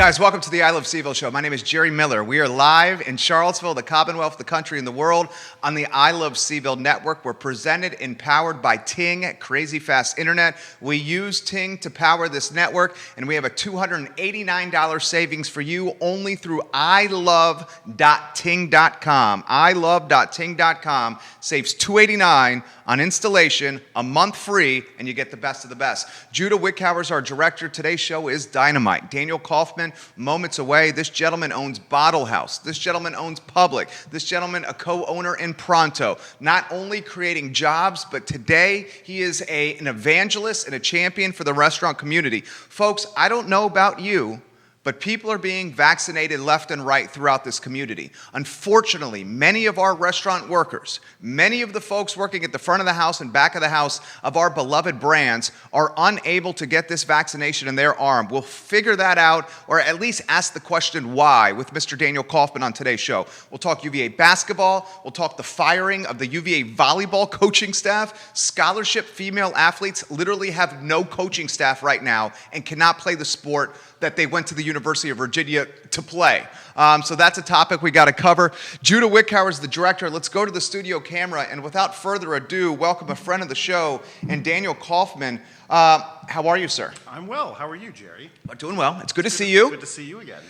Guys, welcome to the I Love CVille Show. My name is Jerry Miller. We are live in Charlottesville, the Commonwealth, the country, and the world on the I Love CVille Network. We're presented and powered by Ting, crazy fast internet. We use Ting to power this network, and we have a $289 savings for you only through ilove.ting.com. ilove.ting.com saves $289 on installation, a month free, and you get the best of the best. Judah Wickhauer is our director. Today's show is dynamite. Daniel Kaufman, moments away. This gentleman owns Bottle House. This gentleman owns Public. This gentleman, a co-owner in Pronto. Not only creating jobs, but today he is an evangelist and a champion for the restaurant community. Folks, I don't know about you, but people are being vaccinated left and right throughout this community. Unfortunately, many of our restaurant workers, many of the folks working at the front of the house and back of the house of our beloved brands are unable to get this vaccination in their arm. We'll figure that out, or at least ask the question why with Mr. Daniel Kaufman on today's show. We'll talk UVA basketball. We'll talk the firing of the UVA volleyball coaching staff. Scholarship female athletes literally have no coaching staff right now and cannot play the sport that they went to the University of Virginia to play. So that's a topic we got to cover. Judah Wickhauer is the director. Let's go to the studio camera, and without further ado, welcome a friend of the show, and Daniel Kaufman. How are you, sir? I'm well. How are you, Jerry? Doing well. It's good to see you. Good to see you again.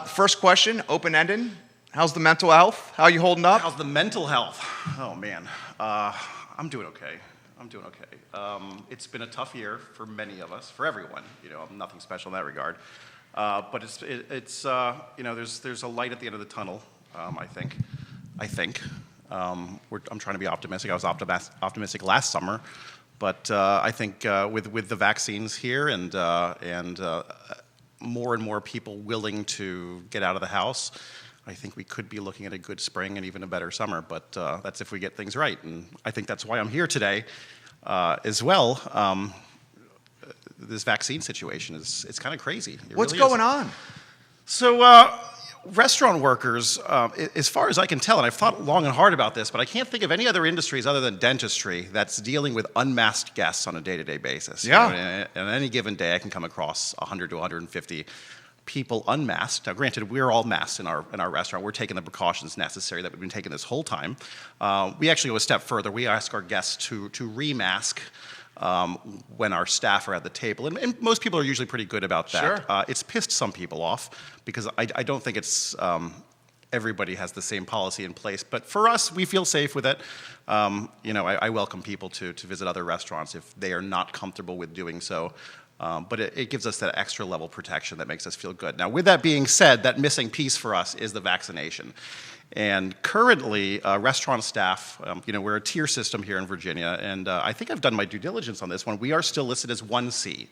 First question, open-ended. How's the mental health? How are you holding up? How's the mental health? Oh, man. I'm doing okay. It's been a tough year for many of us, for everyone. You know, I'm nothing special in that regard. But it's there's a light at the end of the tunnel. I think. I'm trying to be optimistic. I was optimistic last summer, but I think with the vaccines here and more and more people willing to get out of the house, I think we could be looking at a good spring and even a better summer. But that's if we get things right, and I think that's why I'm here today as well. This vaccine situation it's kind of crazy. What's going on? So restaurant workers, as far as I can tell, and I've thought long and hard about this, but I can't think of any other industries other than dentistry that's dealing with unmasked guests on a day-to-day basis. Yeah. You know, and on any given day, I can come across 100 to 150 people unmasked. Now, granted, we're all masked in our restaurant. We're taking the precautions necessary that we've been taking this whole time. We actually go a step further. We ask our guests to re-mask when our staff are at the table. And most people are usually pretty good about that. Sure. It's pissed some people off because I don't think it's everybody has the same policy in place. But for us, we feel safe with it. I welcome people to visit other restaurants if they are not comfortable with doing so. But it gives us that extra level protection that makes us feel good. Now, with that being said, that missing piece for us is the vaccination. And currently, restaurant staff, we're a tier system here in Virginia, and I think I've done my due diligence on this one. We are still listed as 1C.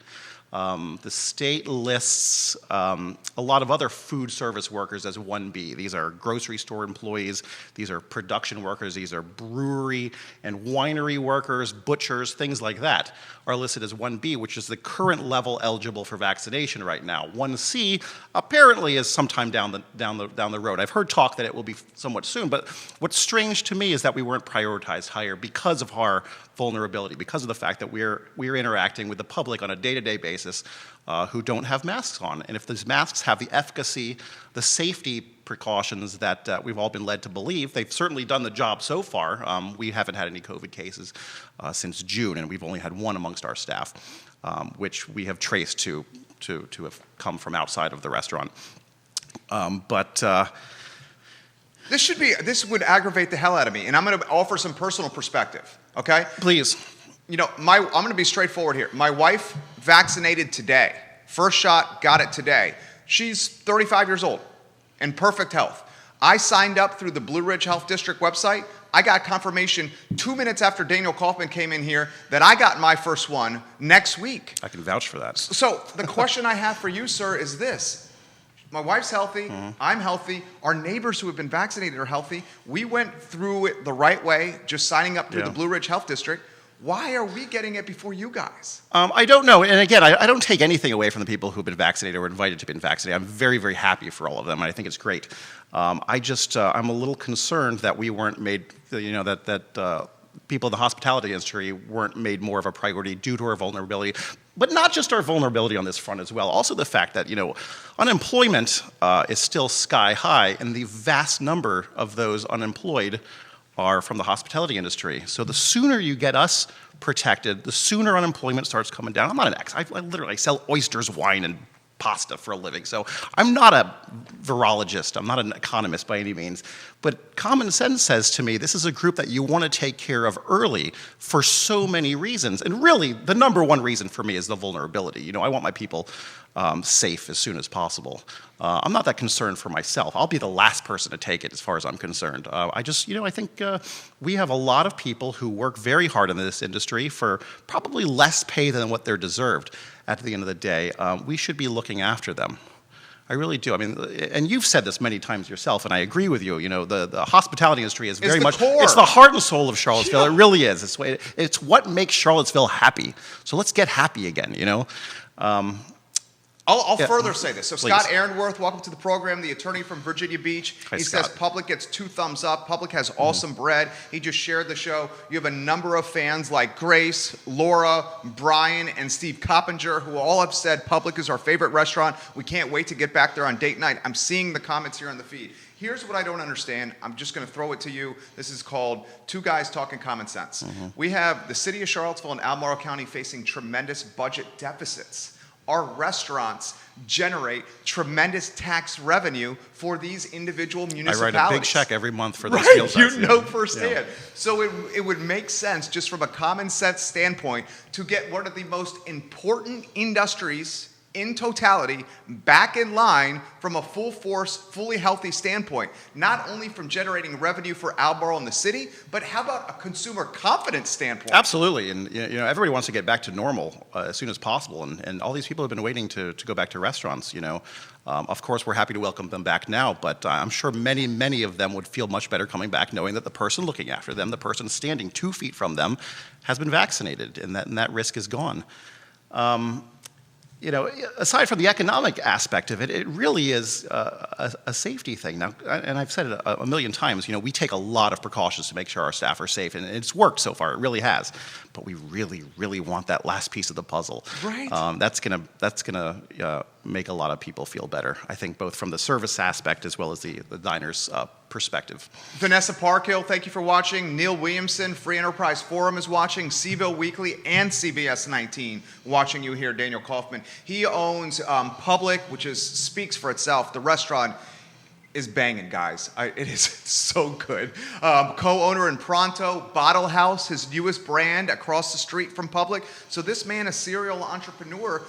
The state lists a lot of other food service workers as 1B. These are grocery store employees, these are production workers, these are brewery and winery workers, butchers, things like that are listed as 1B, which is the current level eligible for vaccination right now. 1C apparently is sometime down the road. I've heard talk that it will be somewhat soon, but what's strange to me is that we weren't prioritized higher because of our vulnerability, because of the fact that we're interacting with the public on a day-to-day basis who don't have masks on. And if these masks have the efficacy, the safety precautions that we've all been led to believe, they've certainly done the job so far. We haven't had any COVID cases since June, and we've only had one amongst our staff, which we have traced to have come from outside of the restaurant. This would aggravate the hell out of me, and I'm going to offer some personal perspective, okay? Please. I'm going to be straightforward here. My wife vaccinated today. First shot, got it today. She's 35 years old, in perfect health. I signed up through the Blue Ridge Health District website. I got confirmation 2 minutes after Daniel Kaufman came in here that I got my first one next week. I can vouch for that. So the question I have for you, sir, is this. My wife's healthy, I'm healthy, our neighbors who have been vaccinated are healthy. We went through it the right way, just signing up through the Blue Ridge Health District. Why are we getting it before you guys? I don't know. And again, I don't take anything away from the people who've been vaccinated or invited to be vaccinated. I'm very, very happy for all of them, and I think it's great. I'm a little concerned that we weren't made, people in the hospitality industry weren't made more of a priority due to our vulnerability. But not just our vulnerability on this front as well. Also the fact that, unemployment is still sky high, and the vast number of those unemployed are from the hospitality industry. So the sooner you get us protected, the sooner unemployment starts coming down. I'm not an ex. I literally sell oysters, wine, and pasta for a living. So I'm not a virologist. I'm not an economist by any means. But common sense says to me, this is a group that you want to take care of early for so many reasons. And really, the number one reason for me is the vulnerability. I want my people safe as soon as possible. I'm not that concerned for myself. I'll be the last person to take it as far as I'm concerned. I think we have a lot of people who work very hard in this industry for probably less pay than what they're deserved at the end of the day. We should be looking after them. I really do. I mean, and you've said this many times yourself, and I agree with you. The hospitality industry is very much, it's the heart and soul of Charlottesville. Yeah. It really is. It's what makes Charlottesville happy. So let's get happy again, I'll further say this. So please. Scott Aaronworth, welcome to the program, the attorney from Virginia Beach. Hi, he Scott. says Public gets 2 thumbs up. Public has awesome bread. He just shared the show. You have a number of fans like Grace, Laura, Brian, and Steve Coppinger, who all have said Public is our favorite restaurant. We can't wait to get back there on date night. I'm seeing the comments here on the feed. Here's what I don't understand. I'm just going to throw it to you. This is called Two Guys Talking Common Sense. Mm-hmm. We have the city of Charlottesville and Albemarle County facing tremendous budget deficits. Our restaurants generate tremendous tax revenue for these individual municipalities. I write a big check every month for those right? meal taxes. You know firsthand. Yeah. So it would make sense, just from a common sense standpoint, to get one of the most important industries in totality back in line from a full force, fully healthy standpoint, not only from generating revenue for Albemarle and the city, but how about a consumer confidence standpoint? Absolutely, and everybody wants to get back to normal as soon as possible, and all these people have been waiting to go back to restaurants. Of course, we're happy to welcome them back now, but I'm sure many of them would feel much better coming back knowing that the person looking after them, the person standing 2 feet from them, has been vaccinated, and that risk is gone. Aside from the economic aspect of it, it really is a safety thing. Now, and I've said it a million times, we take a lot of precautions to make sure our staff are safe, and it's worked so far, it really has. But we really, really want that last piece of the puzzle. Right. That's gonna make a lot of people feel better, I think, both from the service aspect as well as the diner's perspective. Vanessa Parkhill, thank you for watching. Neil Williamson, Free Enterprise Forum is watching. CVille Weekly and CBS 19 watching you here. Daniel Kaufman. He owns Public, which speaks for itself. The restaurant is banging, guys. It is so good. Co-owner in Pronto, Bottle House, his newest brand across the street from Public. So this man, a serial entrepreneur.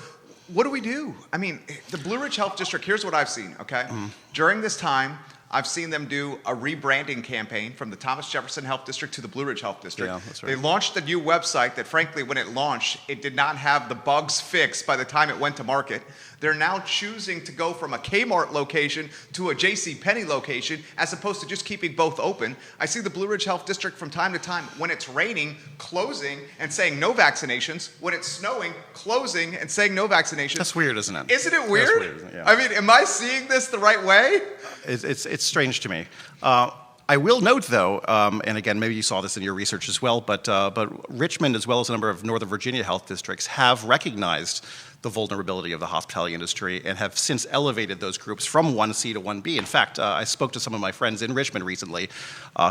What do we do? I mean, the Blue Ridge Health District, here's what I've seen, okay? Mm-hmm. During this time, I've seen them do a rebranding campaign from the Thomas Jefferson Health District to the Blue Ridge Health District. Yeah, that's right. They launched a new website that, frankly, when it launched, it did not have the bugs fixed by the time it went to market. They're now choosing to go from a Kmart location to a JCPenney location as opposed to just keeping both open. I see the Blue Ridge Health District from time to time, when it's raining, closing and saying no vaccinations. When it's snowing, closing and saying no vaccinations. That's weird, isn't it? Isn't it weird? That's weird, isn't it? Yeah. I mean, am I seeing this the right way? It's strange to me. I will note, though, and again, maybe you saw this in your research as well, but Richmond, as well as a number of Northern Virginia health districts, have recognized the vulnerability of the hospitality industry and have since elevated those groups from 1C to 1B. In fact, I spoke to some of my friends in Richmond recently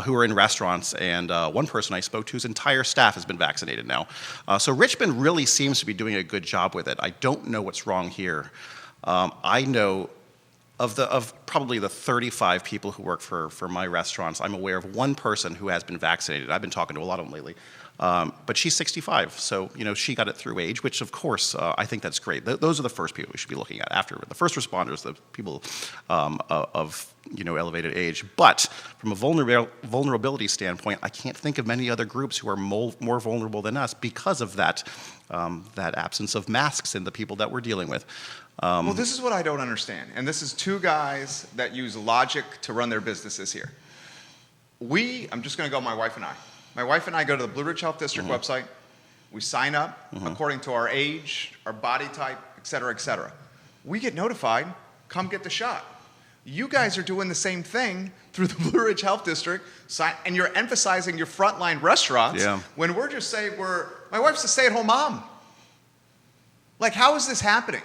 who are in restaurants, and one person I spoke to's entire staff has been vaccinated now. So Richmond really seems to be doing a good job with it. I don't know what's wrong here. I know of probably the 35 people who work for my restaurants, I'm aware of one person who has been vaccinated. I've been talking to a lot of them lately. But she's 65, so she got it through age, which of course I think that's great. Those are the first people we should be looking at after the first responders, the people of elevated age. But from a vulnerability standpoint, I can't think of many other groups who are more vulnerable than us because of that absence of masks in the people that we're dealing with. Well, this is what I don't understand, and this is two guys that use logic to run their businesses here. I'm just going to go my wife and I. My wife and I go to the Blue Ridge Health District website. We sign up according to our age, our body type, et cetera, et cetera. We get notified, come get the shot. You guys are doing the same thing through the Blue Ridge Health District, and you're emphasizing your frontline restaurants when we're just saying my wife's a stay-at-home mom. Like, how is this happening?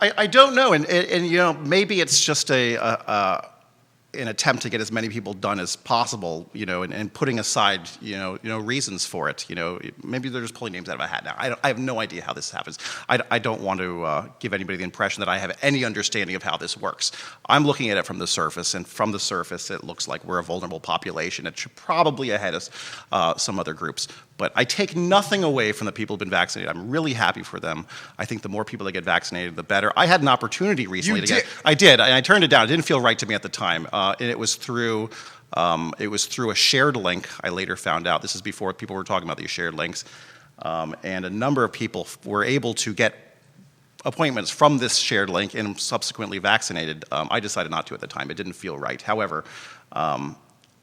I don't know, and maybe it's just an attempt to get as many people done as possible, and putting aside, reasons for it. Maybe they're just pulling names out of a hat now. I have no idea how this happens. I don't want to give anybody the impression that I have any understanding of how this works. I'm looking at it from the surface, and from the surface, it looks like we're a vulnerable population. It should probably ahead of some other groups. But I take nothing away from the people who've been vaccinated. I'm really happy for them. I think the more people that get vaccinated, the better. I had an opportunity recently to get. I did, and I turned it down. It didn't feel right to me at the time, and it was through a shared link. I later found out. This is before people were talking about these shared links, and a number of people were able to get appointments from this shared link and subsequently vaccinated. I decided not to at the time. It didn't feel right. However.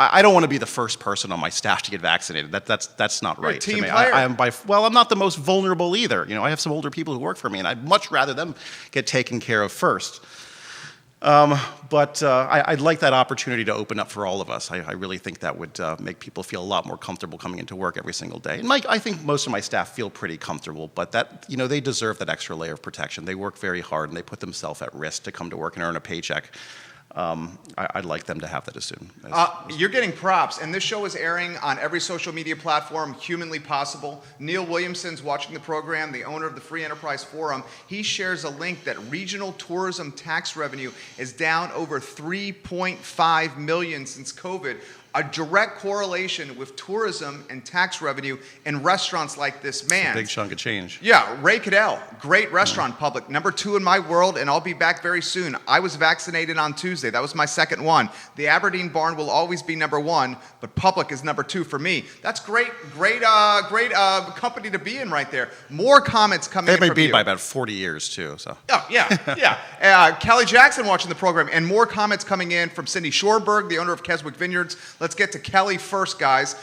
I don't want to be the first person on my staff to get vaccinated. That's not right to me. I'm not the most vulnerable either. I have some older people who work for me, and I'd much rather them get taken care of first. But I'd like that opportunity to open up for all of us. I really think that would make people feel a lot more comfortable coming into work every single day. And I think most of my staff feel pretty comfortable, but they deserve that extra layer of protection. They work very hard, and they put themselves at risk to come to work and earn a paycheck. I'd like them to have that as soon. You're getting props, and this show is airing on every social media platform humanly possible. Neil Williamson's watching the program, the owner of the Free Enterprise Forum. He shares a link that regional tourism tax revenue is down over $3.5 million since COVID. A direct correlation with tourism and tax revenue in restaurants like this man. It's a big chunk of change. Yeah, Ray Cadell, great restaurant public, #2 in my world, and I'll be back very soon. I was vaccinated on Tuesday. That was my second one. The Aberdeen Barn will always be #1, but public is #2 for me. That's great company to be in right there. More comments coming in from you. They've been beat by about 40 years, too. So. Oh, yeah. Kelly Jackson watching the program, and more comments coming in from Cindy Shorberg, the owner of Keswick Vineyards. Let's get to Kelly first, guys.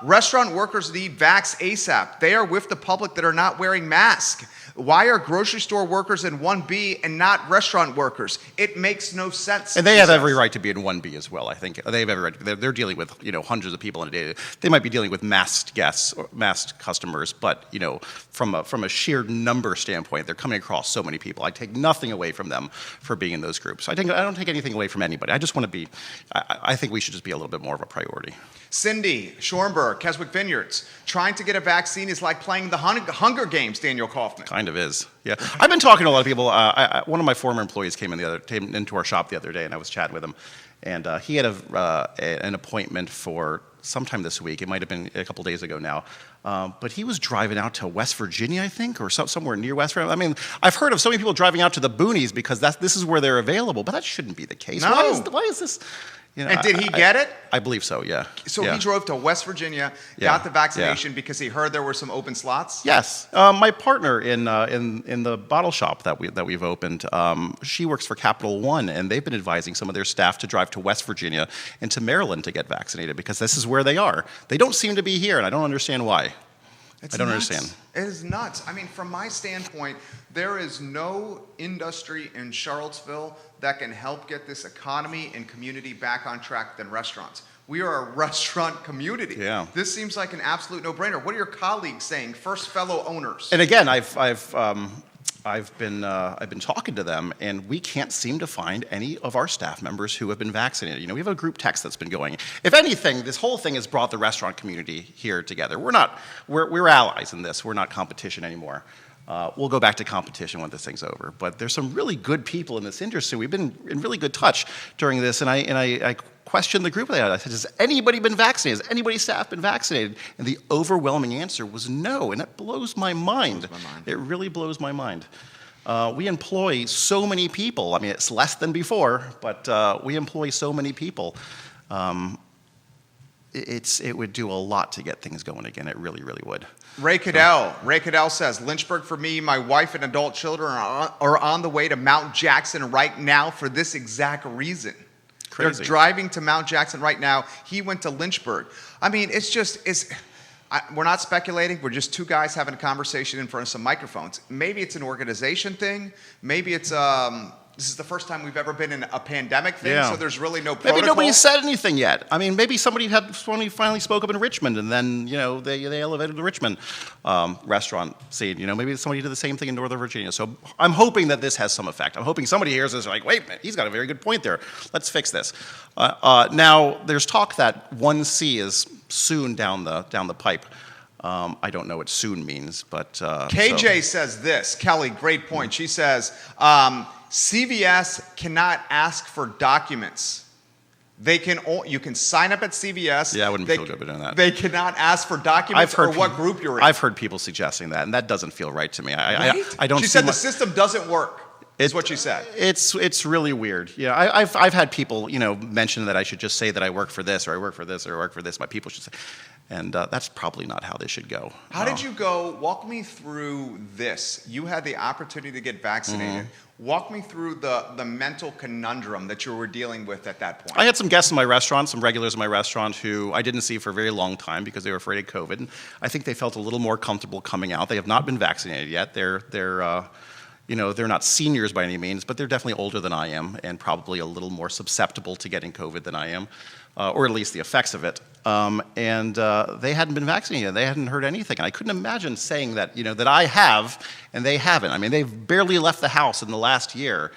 Restaurant workers need vax ASAP. They are with the public that are not wearing masks. Why are grocery store workers in 1B and not restaurant workers? It makes no sense. And they have every right to be in 1B as well, I think. They have every right. They're dealing with hundreds of people in a day. They might be dealing with masked guests or masked customers, but from a sheer number standpoint, they're coming across so many people. I take nothing away from them for being in those groups. I don't take anything away from anybody. I just want to be. I think we should just be a little bit more of a priority. Cindy Schornberg, Keswick Vineyards. Trying to get a vaccine is like playing the Hunger Games, Daniel Kaufman. Kind of is, yeah. I've been talking to a lot of people. One of my former employees came into our shop the other day, and I was chatting with him. And he had an appointment for sometime this week. It might have been a couple days ago now. But he was driving out to West Virginia, I think, or somewhere near West Virginia. I mean, I've heard of so many people driving out to the boonies because this is where they're available, but that shouldn't be the case. No. Why is this? And did he get it? I believe so, yeah. So he drove to West Virginia, got the vaccination because he heard there were some open slots? Yes. My partner in the bottle shop that we've opened, she works for Capital One, and they've been advising some of their staff to drive to West Virginia and to Maryland to get vaccinated because this is where they are. They don't seem to be here, and I don't understand why. I don't understand. It is nuts. I mean, from my standpoint, there is no industry in Charlottesville that can help get this economy and community back on track than restaurants. We are a restaurant community. Yeah. This seems like an absolute no-brainer. What are your colleagues saying? First fellow owners. And again, I've been talking to them, and we can't seem to find any of our staff members who have been vaccinated. We have a group text that's been going. If anything, this whole thing has brought the restaurant community here together. We're allies in this. We're not competition anymore. We'll go back to competition when this thing's over. But there's some really good people in this industry. We've been in really good touch during this, and I questioned the group. I said, has anybody been vaccinated? Has anybody's staff been vaccinated? And the overwhelming answer was no, and that blows my mind. It really blows my mind. We employ so many people. I mean, it's less than before, but we employ so many people. It would do a lot to get things going again. It really, really would. Ray Cadell says, Lynchburg for me, my wife and adult children are on the way to Mount Jackson right now for this exact reason. Crazy. They're driving to Mount Jackson right now. He went to Lynchburg. I mean, we're not speculating. We're just two guys having a conversation in front of some microphones. Maybe it's an organization thing. Maybe it's this is the first time we've ever been in a pandemic thing, Yeah. so there's really no protocol. Maybe nobody said anything yet. I mean, maybe somebody finally spoke up in Richmond, and then they elevated the Richmond restaurant scene. Maybe somebody did the same thing in Northern Virginia. So I'm hoping that this has some effect. I'm hoping somebody hears this and like, wait a minute, he's got a very good point there. Let's fix this. Now there's talk that 1C is soon down the pipe. I don't know what soon means, but KJ says this. Kelly, great point. She says, CVS cannot ask for documents. You can sign up at CVS. Yeah, I wouldn't feel good about doing that. They cannot ask for documents or what group you're in. I've heard people suggesting that, and that doesn't feel right to me. Right? I don't. She said the system doesn't work. Is what she said. It's really weird. Yeah, I've had people mention that I should just say that I work for this or I work for this or I work for this. My people should say, and that's probably not how this should go. How did you go? Walk me through this. You had the opportunity to get vaccinated. Walk me through the mental conundrum that you were dealing with at that point. I had some guests in my restaurant, some regulars in my restaurant who I didn't see for a very long time because they were afraid of COVID. And I think they felt a little more comfortable coming out. They have not been vaccinated yet. They're not seniors by any means, but they're definitely older than I am and probably a little more susceptible to getting COVID than I am, or at least the effects of it. They hadn't been vaccinated. They hadn't heard anything. And I couldn't imagine saying that, that I have and they haven't. I mean, they've barely left the house in the last year.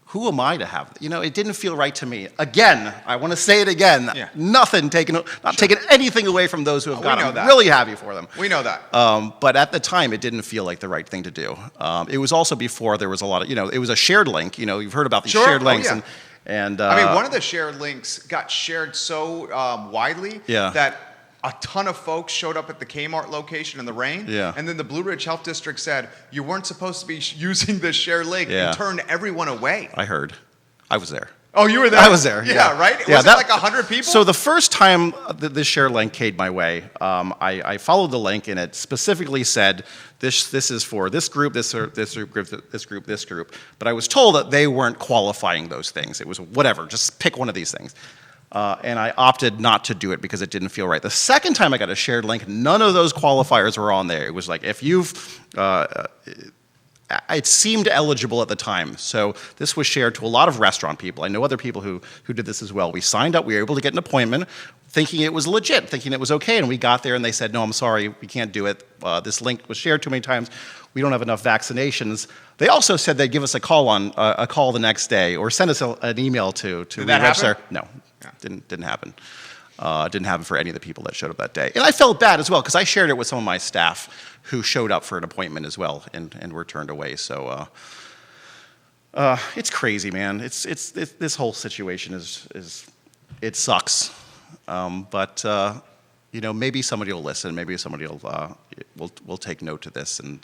Who am I to have? It didn't feel right to me. Again, I want to say it again. Yeah. Not taking anything away from those who have got it. I'm really happy for them. We know that. But at the time, it didn't feel like the right thing to do. It was also before there was a lot of, it was a shared link. You've heard about these shared links. Oh, yeah. And I mean, one of the shared links got shared so widely that a ton of folks showed up at the Kmart location in the rain. Yeah. And then the Blue Ridge Health District said, you weren't supposed to be using this shared link and turned everyone away. I heard. I was there. Oh, you were there? I was there. Yeah, right? Was it like 100 people? So the first time this share link came my way, I followed the link and it specifically said, this is for this group, this group, this group. But I was told that they weren't qualifying those things. It was whatever, just pick one of these things. And I opted not to do it because it didn't feel right. The second time I got a shared link, none of those qualifiers were on there. It was like, if you've... it seemed eligible at the time. So this was shared to a lot of restaurant people. I know other people who did this as well. We signed up. We were able to get an appointment thinking it was legit, thinking it was okay. And we got there and they said, no, I'm sorry, we can't do it. This link was shared too many times. We don't have enough vaccinations. They also said they'd give us a call the next day or send us an email to Did that happen? No, didn't happen. Didn't happen for any of the people that showed up that day. And I felt bad as well because I shared it with some of my staff who showed up for an appointment as well and were turned away. So it's crazy, man. It's this whole situation it sucks. But maybe somebody will listen. Maybe somebody will take note of this and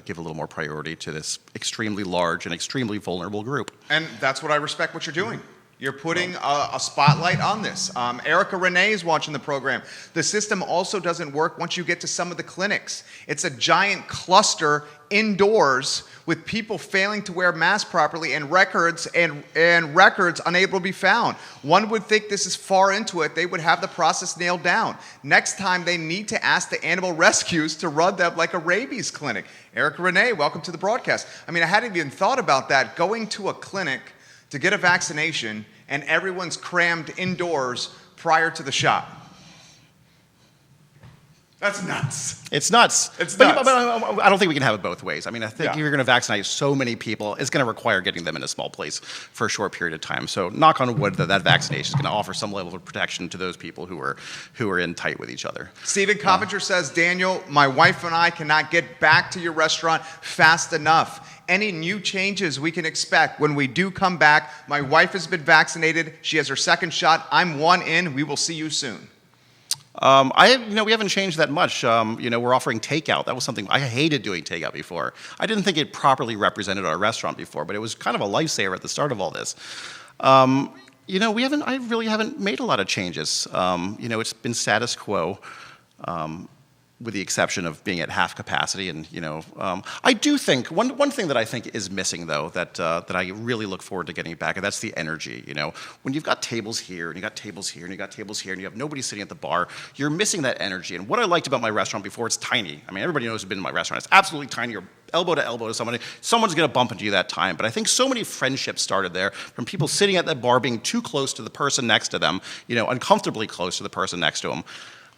give a little more priority to this extremely large and extremely vulnerable group. And that's what I respect what you're doing. You're putting a spotlight on this. Erica Renee is watching the program. The system also doesn't work once you get to some of the clinics. It's a giant cluster indoors with people failing to wear masks properly and records unable to be found. One would think this is far into it. They would have the process nailed down. Next time, they need to ask the animal rescues to run them like a rabies clinic. Erica Renee, welcome to the broadcast. I mean, I hadn't even thought about that. Going to a clinic to get a vaccination, and everyone's crammed indoors prior to the shot. That's nuts. It's nuts. But I don't think we can have it both ways. I mean, I think if you're going to vaccinate so many people, it's going to require getting them in a small place for a short period of time. So knock on wood that vaccination is going to offer some level of protection to those people who are in tight with each other. Stephen Coppinger says, Daniel, my wife and I cannot get back to your restaurant fast enough. Any new changes we can expect when we do come back? My wife has been vaccinated. She has her second shot. I'm one in. We will see you soon. We haven't changed that much. We're offering takeout. That was something I hated doing takeout before. I didn't think it properly represented our restaurant before, but it was kind of a lifesaver at the start of all this. I really haven't made a lot of changes. It's been status quo. with the exception of being at half capacity. And I do think one thing that I think is missing though that I really look forward to getting back, and that's the energy. When you've got tables here and you got tables here and you got tables here and you have nobody sitting at the bar, you're missing that energy. And what I liked about my restaurant before, it's tiny. I mean, everybody knows who's been in my restaurant. It's absolutely tiny. You're elbow to elbow to somebody. Someone's going to bump into you that time. But I think so many friendships started there from people sitting at that bar being too close to the person next to them, uncomfortably close to the person next to them.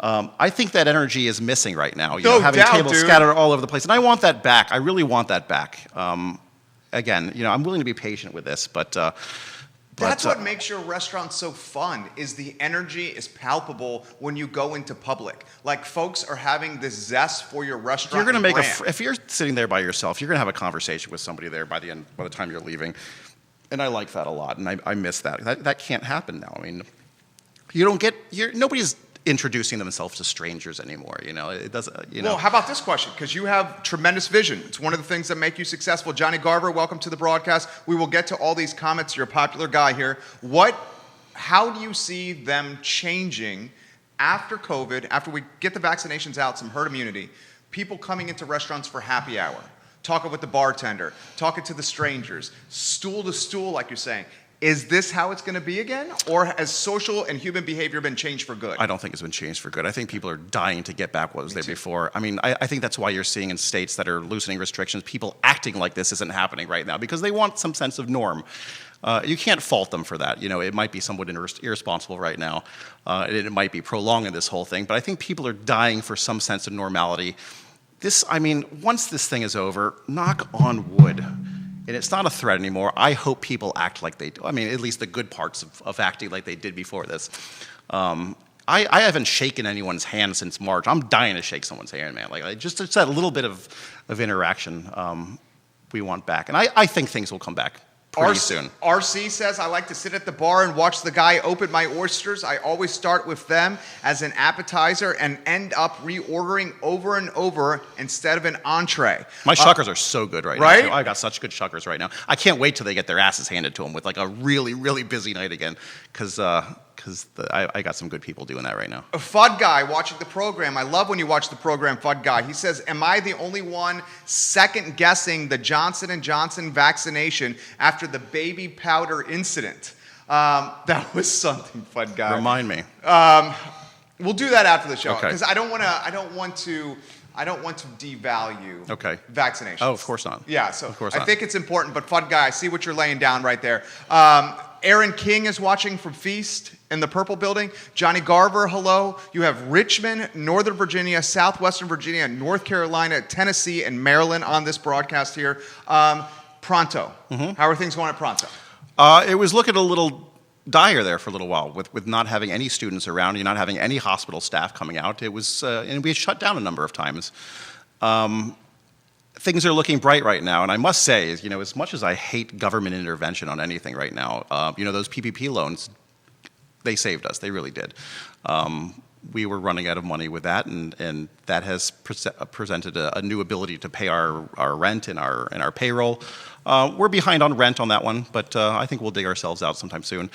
I think that energy is missing right now. Having tables scattered all over the place, and I want that back. I really want that back. Again, I'm willing to be patient with this, but that's what makes your restaurant so fun. Is the energy is palpable when you go into public. Like folks are having this zest for your restaurant. You're going to make if you're sitting there by yourself, you're going to have a conversation with somebody there by the time you're leaving, and I like that a lot, and I miss that. That can't happen now. I mean, nobody's introducing themselves to strangers anymore. It doesn't. Well, how about this question? Because you have tremendous vision. It's one of the things that make you successful. Johnny Garver, welcome to the broadcast. We will get to all these comments. You're a popular guy here. How do you see them changing after COVID, after we get the vaccinations out, some herd immunity, people coming into restaurants for happy hour, talking with the bartender, talking to the strangers, stool to stool, like you're saying? Is this how it's going to be again? Or has social and human behavior been changed for good? I don't think it's been changed for good. I think people are dying to get back what was there before. I mean, I think that's why you're seeing in states that are loosening restrictions, people acting like this isn't happening right now because they want some sense of norm. You can't fault them for that. It might be somewhat irresponsible right now. It might be prolonging this whole thing. But I think people are dying for some sense of normality. Once this thing is over, knock on wood, and it's not a threat anymore, I hope people act like they do. I mean, at least the good parts of acting like they did before this. I haven't shaken anyone's hand since March. I'm dying to shake someone's hand, man. Just that little bit of interaction we want back. And I think things will come back pretty soon. RC says, I like to sit at the bar and watch the guy open my oysters. I always start with them as an appetizer and end up reordering over and over instead of an entree. My shuckers are so good right now. Right? I've got such good shuckers right now. I can't wait till they get their asses handed to them with a really, really busy night again because I got some good people doing that right now. A FUD guy watching the program. I love when you watch the program, FUD guy. He says, am I the only one second guessing the Johnson & Johnson vaccination after the baby powder incident? That was something, FUD guy. Remind me. We'll do that after the show because Okay. I don't want to devalue vaccinations. Oh, of course not. Yeah, so of course I not. think it's important, but FUD guy, I see what you're laying down right there. Aaron King is watching from Feast in the Purple Building. Johnny Garver, hello. You have Richmond, Northern Virginia, Southwestern Virginia, North Carolina, Tennessee, and Maryland on this broadcast here. Pronto. Mm-hmm. How are things going at Pronto? It was looking a little dire there for a little while with not having any students around, you not having any hospital staff coming out. It was, and we had shut down a number of times. Things are looking bright right now, and I must say, as much as I hate government intervention on anything right now, those PPP loans, they saved us. They really did. We were running out of money with that, and that has presented a new ability to pay our rent and our payroll. We're behind on rent on that one, but I think we'll dig ourselves out sometime soon.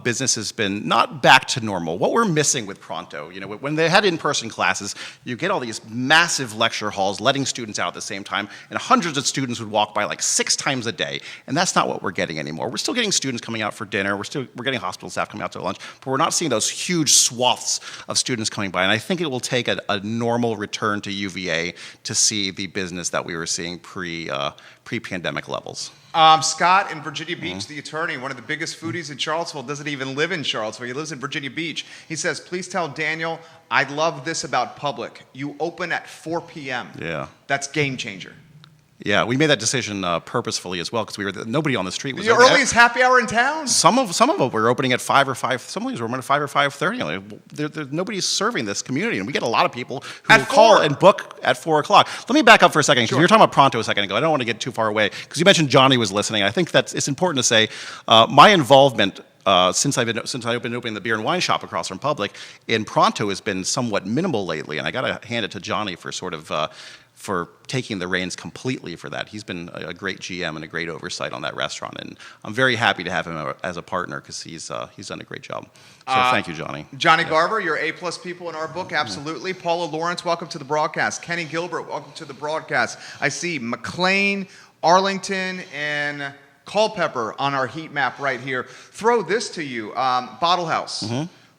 Business has been not back to normal. What we're missing with Pronto, when they had in-person classes, you get all these massive lecture halls letting students out at the same time, and hundreds of students would walk by 6 times a day, and that's not what we're getting anymore. We're still getting students coming out for dinner, we're getting hospital staff coming out to lunch, but we're not seeing those huge swaths of students coming by, and I think it will take a normal return to UVA to see the business that we were seeing pre-pandemic levels. Scott in Virginia Beach, the attorney, one of the biggest foodies in Charlottesville, doesn't even live in Charlottesville. He lives in Virginia Beach. He says, please tell Daniel, I love this about public. You open at 4 p.m. Yeah. That's game changer. Yeah, we made that decision purposefully as well because nobody on the street was The open. earliest happy hour in town. Some of them were opening at 5 or 5. Some of these were opening at 5 or 5:30. Nobody's serving this community, and we get a lot of people who At will call 4. and book at 4 o'clock. Let me back up for a second because Sure. you were talking about Pronto a second ago. I don't want to get too far away because you mentioned Johnny was listening. I think it's important to say my involvement. Since I've been opening the beer and wine shop across from Public, in Pronto has been somewhat minimal lately, and I got to hand it to Johnny for sort of for taking the reins completely for that. He's been a great GM and a great oversight on that restaurant, and I'm very happy to have him as a partner because he's done a great job. So thank you, Johnny. Johnny Garver, you're A+ people in our book, absolutely. Paula Lawrence, welcome to the broadcast. Kenny Gilbert, welcome to the broadcast. I see McLean, Arlington, and Culpeper on our heat map right here. Throw this to you, Bottle House.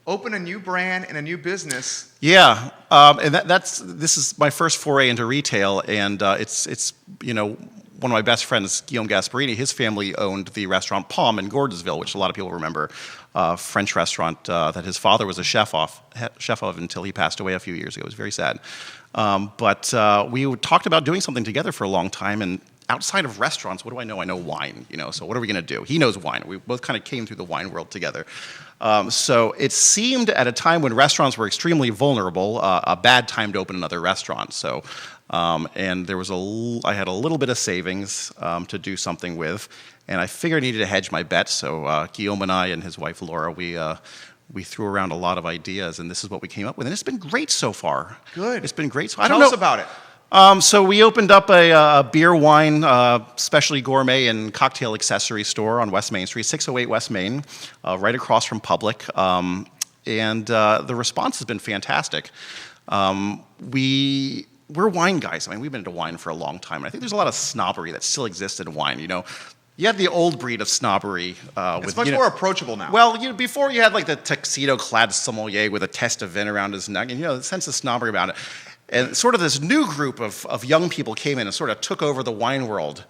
Open a new brand and a new business. Yeah, and this is my first foray into retail, and it's one of my best friends, Guillaume Gasparini, his family owned the restaurant Palm in Gordonsville, which a lot of people remember, French restaurant that his father was a chef of until he passed away a few years ago. It was very sad. But we talked about doing something together for a long time, and outside of restaurants, what do I know? I know wine, so what are we going to do? He knows wine. We both kind of came through the wine world together. So it seemed at a time when restaurants were extremely vulnerable, a bad time to open another restaurant. So, and there was I had a little bit of savings to do something with, and I figured I needed to hedge my bet. So Guillaume and I and his wife Laura, we threw around a lot of ideas, and this is what we came up with, and it's been great so far. Good. It's been great. So Tell us about it. So we opened up a beer, wine, specialty gourmet and cocktail accessory store on West Main Street, 608 West Main, right across from Public. And the response has been fantastic. We're wine guys. I mean, we've been into wine for a long time. And I think there's a lot of snobbery that still exists in wine, You had the old breed of snobbery. It's much more approachable now. Well, before you had like the tuxedo-clad sommelier with a test of vin around his neck, and the sense of snobbery about it. And sort of this new group of young people came in and sort of took over the wine world.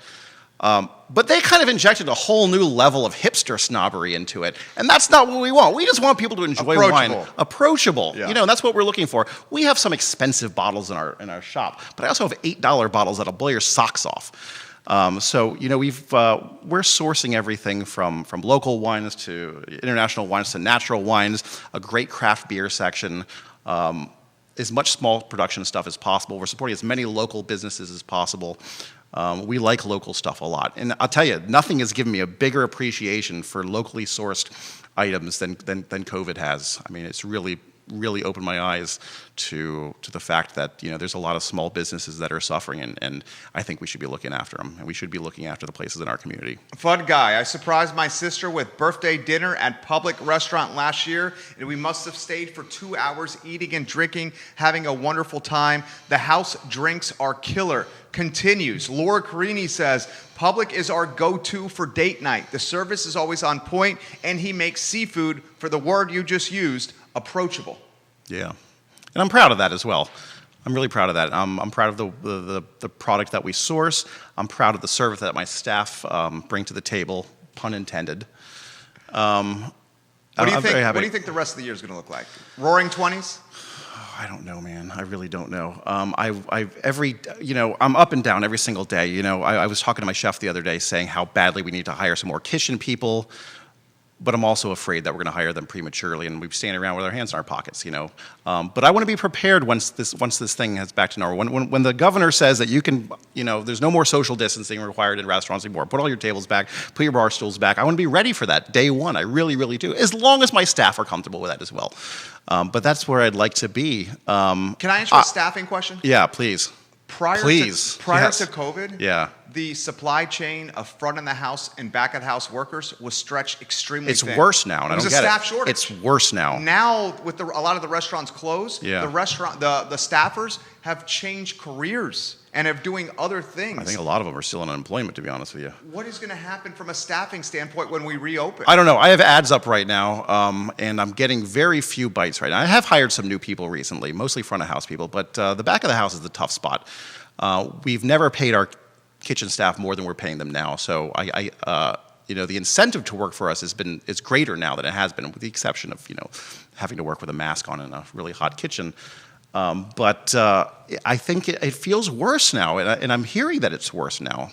But they kind of injected a whole new level of hipster snobbery into it. And that's not what we want. We just want people to enjoy wine. Approachable. Yeah. And that's what we're looking for. We have some expensive bottles in our shop, but I also have $8 bottles that'll blow your socks off. So we're sourcing everything from local wines to international wines to natural wines, a great craft beer section, as much small production stuff as possible. We're supporting as many local businesses as possible. We like local stuff a lot. And I'll tell you, nothing has given me a bigger appreciation for locally sourced items than COVID has. I mean, it's really opened my eyes to the fact that there's a lot of small businesses that are suffering, and I think we should be looking after them, and we should be looking after the places in our community. Fun guy. I surprised my sister with birthday dinner at Public Restaurant last year, and we must have stayed for 2 hours eating and drinking, having a wonderful time. The house drinks are killer. Continues. Laura Carini says, Public is our go-to for date night. The service is always on point, and he makes seafood, for the word you just used, approachable. Yeah, and I'm proud of that as well. I'm really proud of that. I'm proud of the product that we source. I'm proud of the service that my staff bring to the table, pun intended. What do you think the rest of the year is going to look like? Roaring 20s? I don't know, man. I really don't know. I'm up and down every single day. I was talking to my chef the other day saying how badly we need to hire some more kitchen people. But I'm also afraid that we're going to hire them prematurely, and we're standing around with our hands in our pockets, But I want to be prepared once this thing has back to normal. When the governor says that you can, there's no more social distancing required in restaurants anymore. Put all your tables back, put your bar stools back. I want to be ready for that day one. I really, really do. As long as my staff are comfortable with that as well. But that's where I'd like to be. Can I answer a staffing question? Yeah, please. Prior yes. to COVID, yeah. The supply chain of front of the house and back of the house workers was stretched extremely thin. It's worse now, and I don't get it. It was a staff shortage. It's worse now. Now, with a lot of the restaurants closed, yeah. the staffers have changed careers and are doing other things. I think a lot of them are still in unemployment, to be honest with you. What is going to happen from a staffing standpoint when we reopen? I don't know. I have ads up right now, and I'm getting very few bites right now. I have hired some new people recently, mostly front of house people, but the back of the house is the tough spot. We've never paid our kitchen staff more than we're paying them now. So the incentive to work for us is greater now than it has been, with the exception of having to work with a mask on in a really hot kitchen. But I think it feels worse now, and I'm hearing that it's worse now.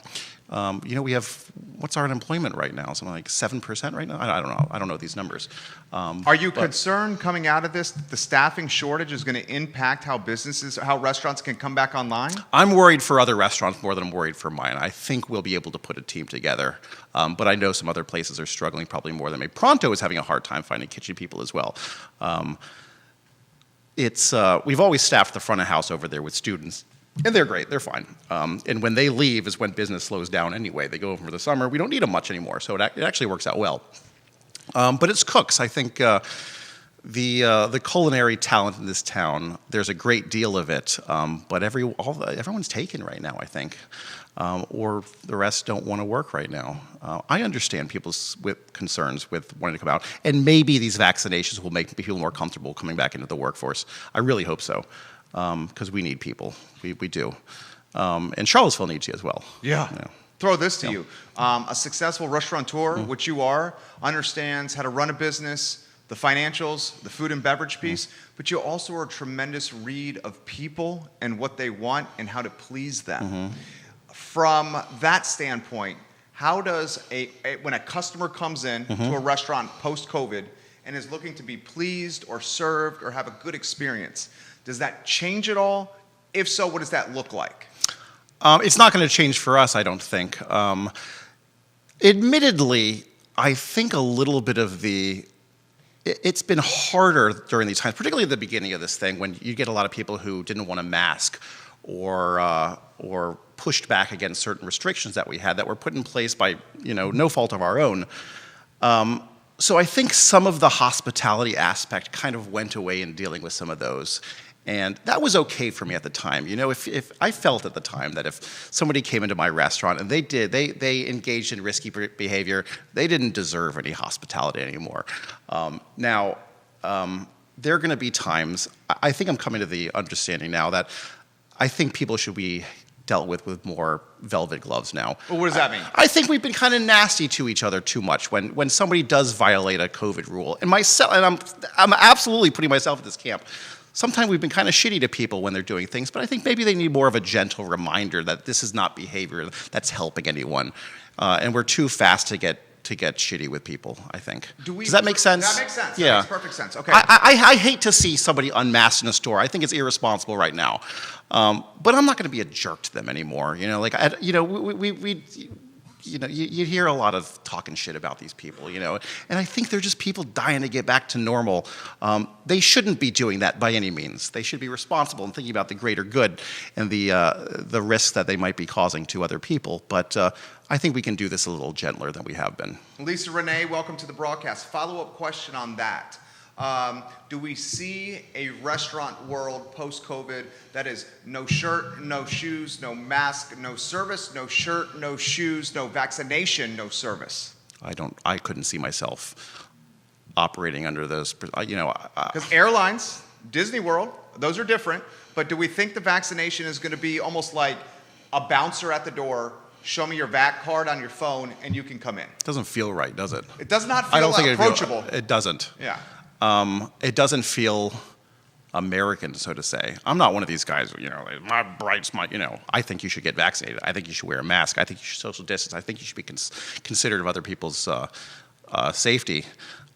We have, what's our unemployment right now? Something like 7% right now? I don't know. I don't know these numbers. Are you concerned coming out of this that the staffing shortage is going to impact how restaurants can come back online? I'm worried for other restaurants more than I'm worried for mine. I think we'll be able to put a team together. But I know some other places are struggling probably more than me. Pronto is having a hard time finding kitchen people as well. We've always staffed the front of house over there with students And they're great. They're fine. And when they leave is when business slows down anyway. They go over for the summer. We don't need them much anymore, so it actually works out well. But it's cooks. I think the culinary talent in this town, there's a great deal of it, but everyone's taken right now, I think, or the rest don't want to work right now. I understand people's concerns with wanting to come out, and maybe these vaccinations will make people more comfortable coming back into the workforce. I really hope so, because we need people. We do. And Charlottesville needs you as well. Yeah. Throw this to you. A successful restaurateur, Mm-hmm. which you are, understands how to run a business, the financials, the food and beverage piece, but you also are a tremendous read of people and what they want and how to please them. From that standpoint, how does when a customer comes in to a restaurant post-COVID and is looking to be pleased or served or have a good experience, does that change at all? If so, what does that look like? It's not going to change for us, I don't think. Admittedly, I think a little bit of it's been harder during these times, particularly at the beginning of this thing, when you get a lot of people who didn't want to mask or pushed back against certain restrictions that we had that were put in place by no fault of our own. So I think some of the hospitality aspect kind of went away in dealing with some of those. And that was okay for me at the time. If I felt at the time that if somebody came into my restaurant and they engaged in risky behavior, they didn't deserve any hospitality anymore. Now, there are going to be times, I think I'm coming to the understanding now that I think people should be dealt with more velvet gloves now. Well, what does that mean? I think we've been kind of nasty to each other too much when somebody does violate a COVID rule. And I'm absolutely putting myself in this camp. Sometimes we've been kind of shitty to people when they're doing things, but I think maybe they need more of a gentle reminder that this is not behavior that's helping anyone. And we're too fast to get shitty with people, I think. Does that make sense? That makes sense. Yeah. That makes perfect sense. Okay. I hate to see somebody unmasked in a store. I think it's irresponsible right now. But I'm not going to be a jerk to them anymore. You hear a lot of talking shit about these people, and I think they're just people dying to get back to normal. They shouldn't be doing that by any means. They should be responsible and thinking about the greater good and the risks that they might be causing to other people. But I think we can do this a little gentler than we have been. Lisa Renee, welcome to the broadcast. Follow-up question on that. Do we see a restaurant world post-COVID that is no shirt, no shoes, no mask, no service, no shirt, no shoes, no vaccination, no service? I couldn't see myself operating under those, Because airlines, Disney World, those are different, but do we think the vaccination is going to be almost like a bouncer at the door, show me your VAC card on your phone, and you can come in? It doesn't feel right, does it? It does not feel approachable. It doesn't. Yeah. It doesn't feel American, so to say. I'm not one of these guys, my rights, I think you should get vaccinated. I think you should wear a mask. I think you should social distance. I think you should be considerate of other people's safety.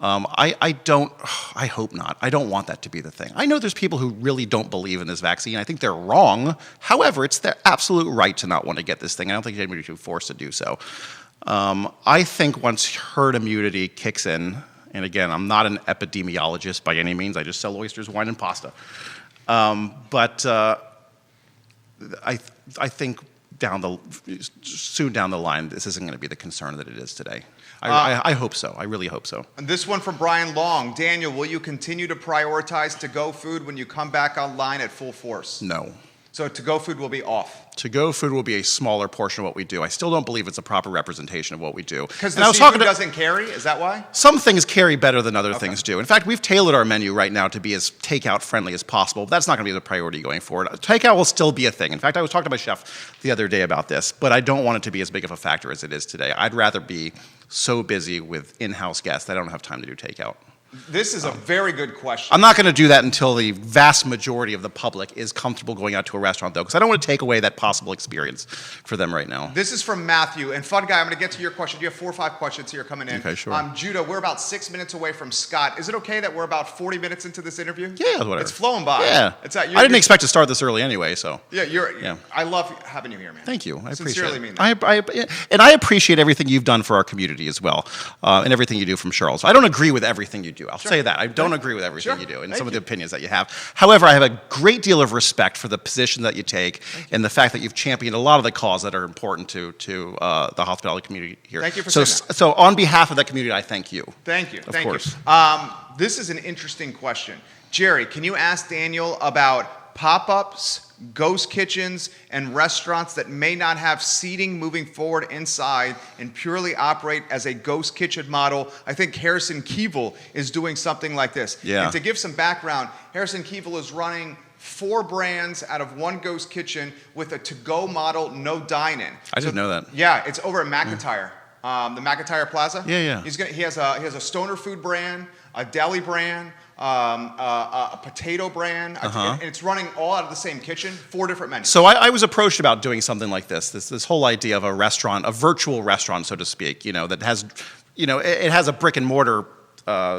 I hope not. I don't want that to be the thing. I know there's people who really don't believe in this vaccine. I think they're wrong. However, it's their absolute right to not want to get this thing. I don't think anybody should be forced to do so. I think once herd immunity kicks in, and again, I'm not an epidemiologist by any means. I just sell oysters, wine, and pasta. But I think soon down the line, this isn't going to be the concern that it is today. I hope so. I really hope so. And this one from Brian Long. Daniel, will you continue to prioritize to-go food when you come back online at full force? No. So to-go food will be off? To-go food will be a smaller portion of what we do. I still don't believe it's a proper representation of what we do. Because the seafood doesn't carry? Is that why? Some things carry better than other things do. In fact, we've tailored our menu right now to be as takeout friendly as possible. But that's not going to be the priority going forward. Takeout will still be a thing. In fact, I was talking to my chef the other day about this, but I don't want it to be as big of a factor as it is today. I'd rather be so busy with in-house guests that I don't have time to do takeout. This is a very good question. I'm not going to do that until the vast majority of the public is comfortable going out to a restaurant, though, because I don't want to take away that possible experience for them right now. This is from Matthew. And fun guy, I'm going to get to your question. You have 4 or 5 questions here coming in. Okay, sure. Judah, we're about 6 minutes away from Scott. Is it okay that we're about 40 minutes into this interview? Yeah, whatever. It's flowing by. Yeah. I didn't expect to start this early anyway, so. Yeah, I love having you here, man. Thank you. I appreciate Sincerely it. mean that. And I appreciate everything you've done for our community as well, and everything you do from Charlottesville. I don't agree with everything you do. I'll say that. I don't agree with everything you do and Thank some of you. the opinions that you have. However, I have a great deal of respect for the position that you take and the fact that you've championed a lot of the cause that are important to the hospitality community here. Thank you for so, saying that. So on behalf of that community, I thank you. Thank you. Of Thank course. you. This is an interesting question. Jerry, can you ask Daniel about pop-ups, ghost kitchens, and restaurants that may not have seating moving forward inside and purely operate as a ghost kitchen model? I think Harrison CVille is doing something like this. Yeah. And to give some background, Harrison CVille is running 4 brands out of 1 ghost kitchen with a to-go model, no dine-in. I didn't know that. Yeah, it's over at McIntyre. The McIntyre Plaza. Yeah. He has a stoner food brand, a deli brand, a potato brand, and it's running all out of the same kitchen, 4 different menus. So I was approached about doing something like this whole idea of a restaurant, a virtual restaurant, so to speak, that has, it has a brick and mortar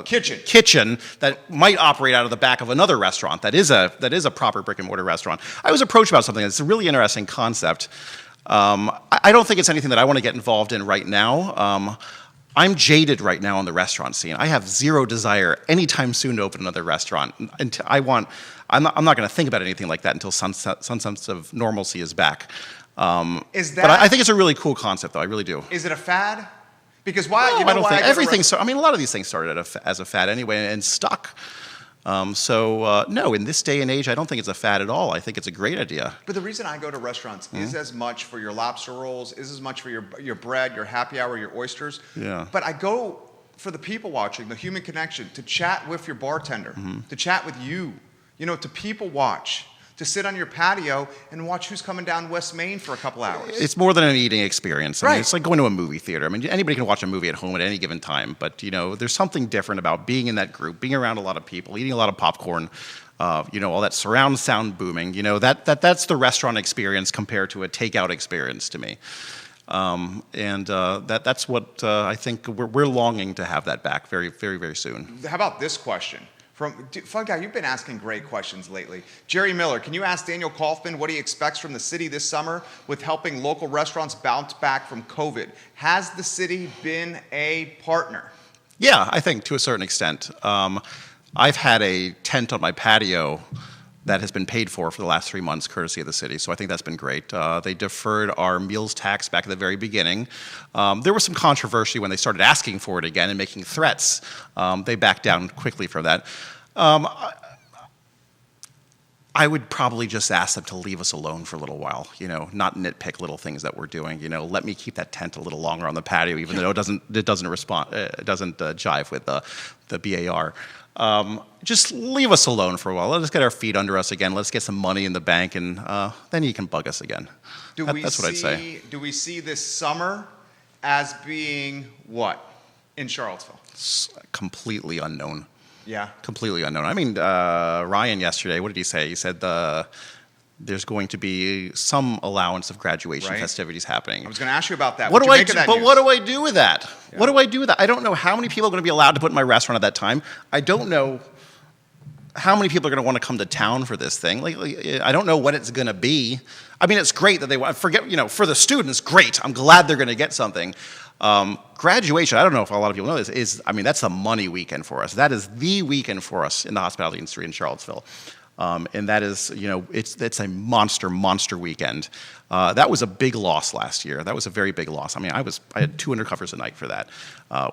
kitchen that might operate out of the back of another restaurant that is a proper brick and mortar restaurant. I was approached about something that's a really interesting concept. I don't think it's anything that I want to get involved in right now. I'm jaded right now on the restaurant scene. I have zero desire anytime soon to open another restaurant. I'm not going to think about anything like that until some sense of normalcy is back. But I think it's a really cool concept, though. I really do. Is it a fad? Because why? No, I don't think everything. A lot of these things started as a fad anyway and stuck. No, in this day and age, I don't think it's a fad at all. I think it's a great idea. But the reason I go to restaurants is as much for your lobster rolls, is as much for your bread, your happy hour, your oysters. Yeah. But I go for the people watching, the human connection, to chat with your bartender, to chat with you, to people watch, to sit on your patio and watch who's coming down West Main for a couple hours. It's more than an eating experience. Right. It's like going to a movie theater. Anybody can watch a movie at home at any given time, but there's something different about being in that group, being around a lot of people, eating a lot of popcorn, all that surround sound booming. That's the restaurant experience compared to a takeout experience to me. That's what I think we're longing to have that back very, very, very soon. How about this question? Fun guy, you've been asking great questions lately. Jerry Miller, can you ask Daniel Kaufman what he expects from the city this summer with helping local restaurants bounce back from COVID? Has the city been a partner? Yeah, I think to a certain extent. I've had a tent on my patio that has been paid for the last 3 months, courtesy of the city. So I think that's been great. They deferred our meals tax back at the very beginning. There was some controversy when they started asking for it again and making threats. They backed down quickly from that. I would probably just ask them to leave us alone for a little while, not nitpick little things that we're doing. Let me keep that tent a little longer on the patio, even though it doesn't jive with the BAR. Just leave us alone for a while. Let us get our feet under us again. Let's get some money in the bank, and then you can bug us again. That's what I'd say. Do we see this summer as being what in Charlottesville? It's completely unknown. Yeah. Completely unknown. Ryan yesterday, what did he say? He said there's going to be some allowance of graduation festivities happening. I was going to ask you about that. What do I do with that? Yeah. What do I do with that? I don't know how many people are going to be allowed to put in my restaurant at that time. I don't know how many people are going to want to come to town for this thing. I don't know what it's going to be. It's great that they want. For the students, great. I'm glad they're going to get something. Graduation, I don't know if a lot of people know this, that's a money weekend for us. That is the weekend for us in the hospitality industry in Charlottesville. And that is, it's a monster weekend. That was a big loss last year. That was a very big loss. I had 200 covers a night for that,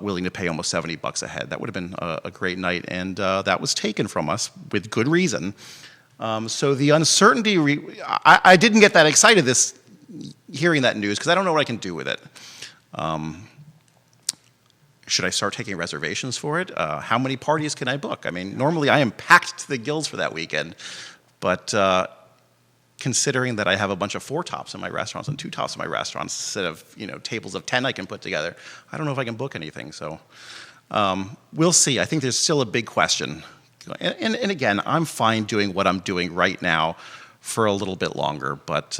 willing to pay almost $70 a head. That would have been a great night, and that was taken from us with good reason. So the uncertainty, I didn't get that excited hearing that news because I don't know what I can do with it. Should I start taking reservations for it? How many parties can I book? Normally I am packed to the gills for that weekend, but considering that I have a bunch of 4 tops in my restaurants and 2 tops in my restaurants instead of tables of 10 I can put together, I don't know if I can book anything. So we'll see. I think there's still a big question. And again, I'm fine doing what I'm doing right now for a little bit longer, but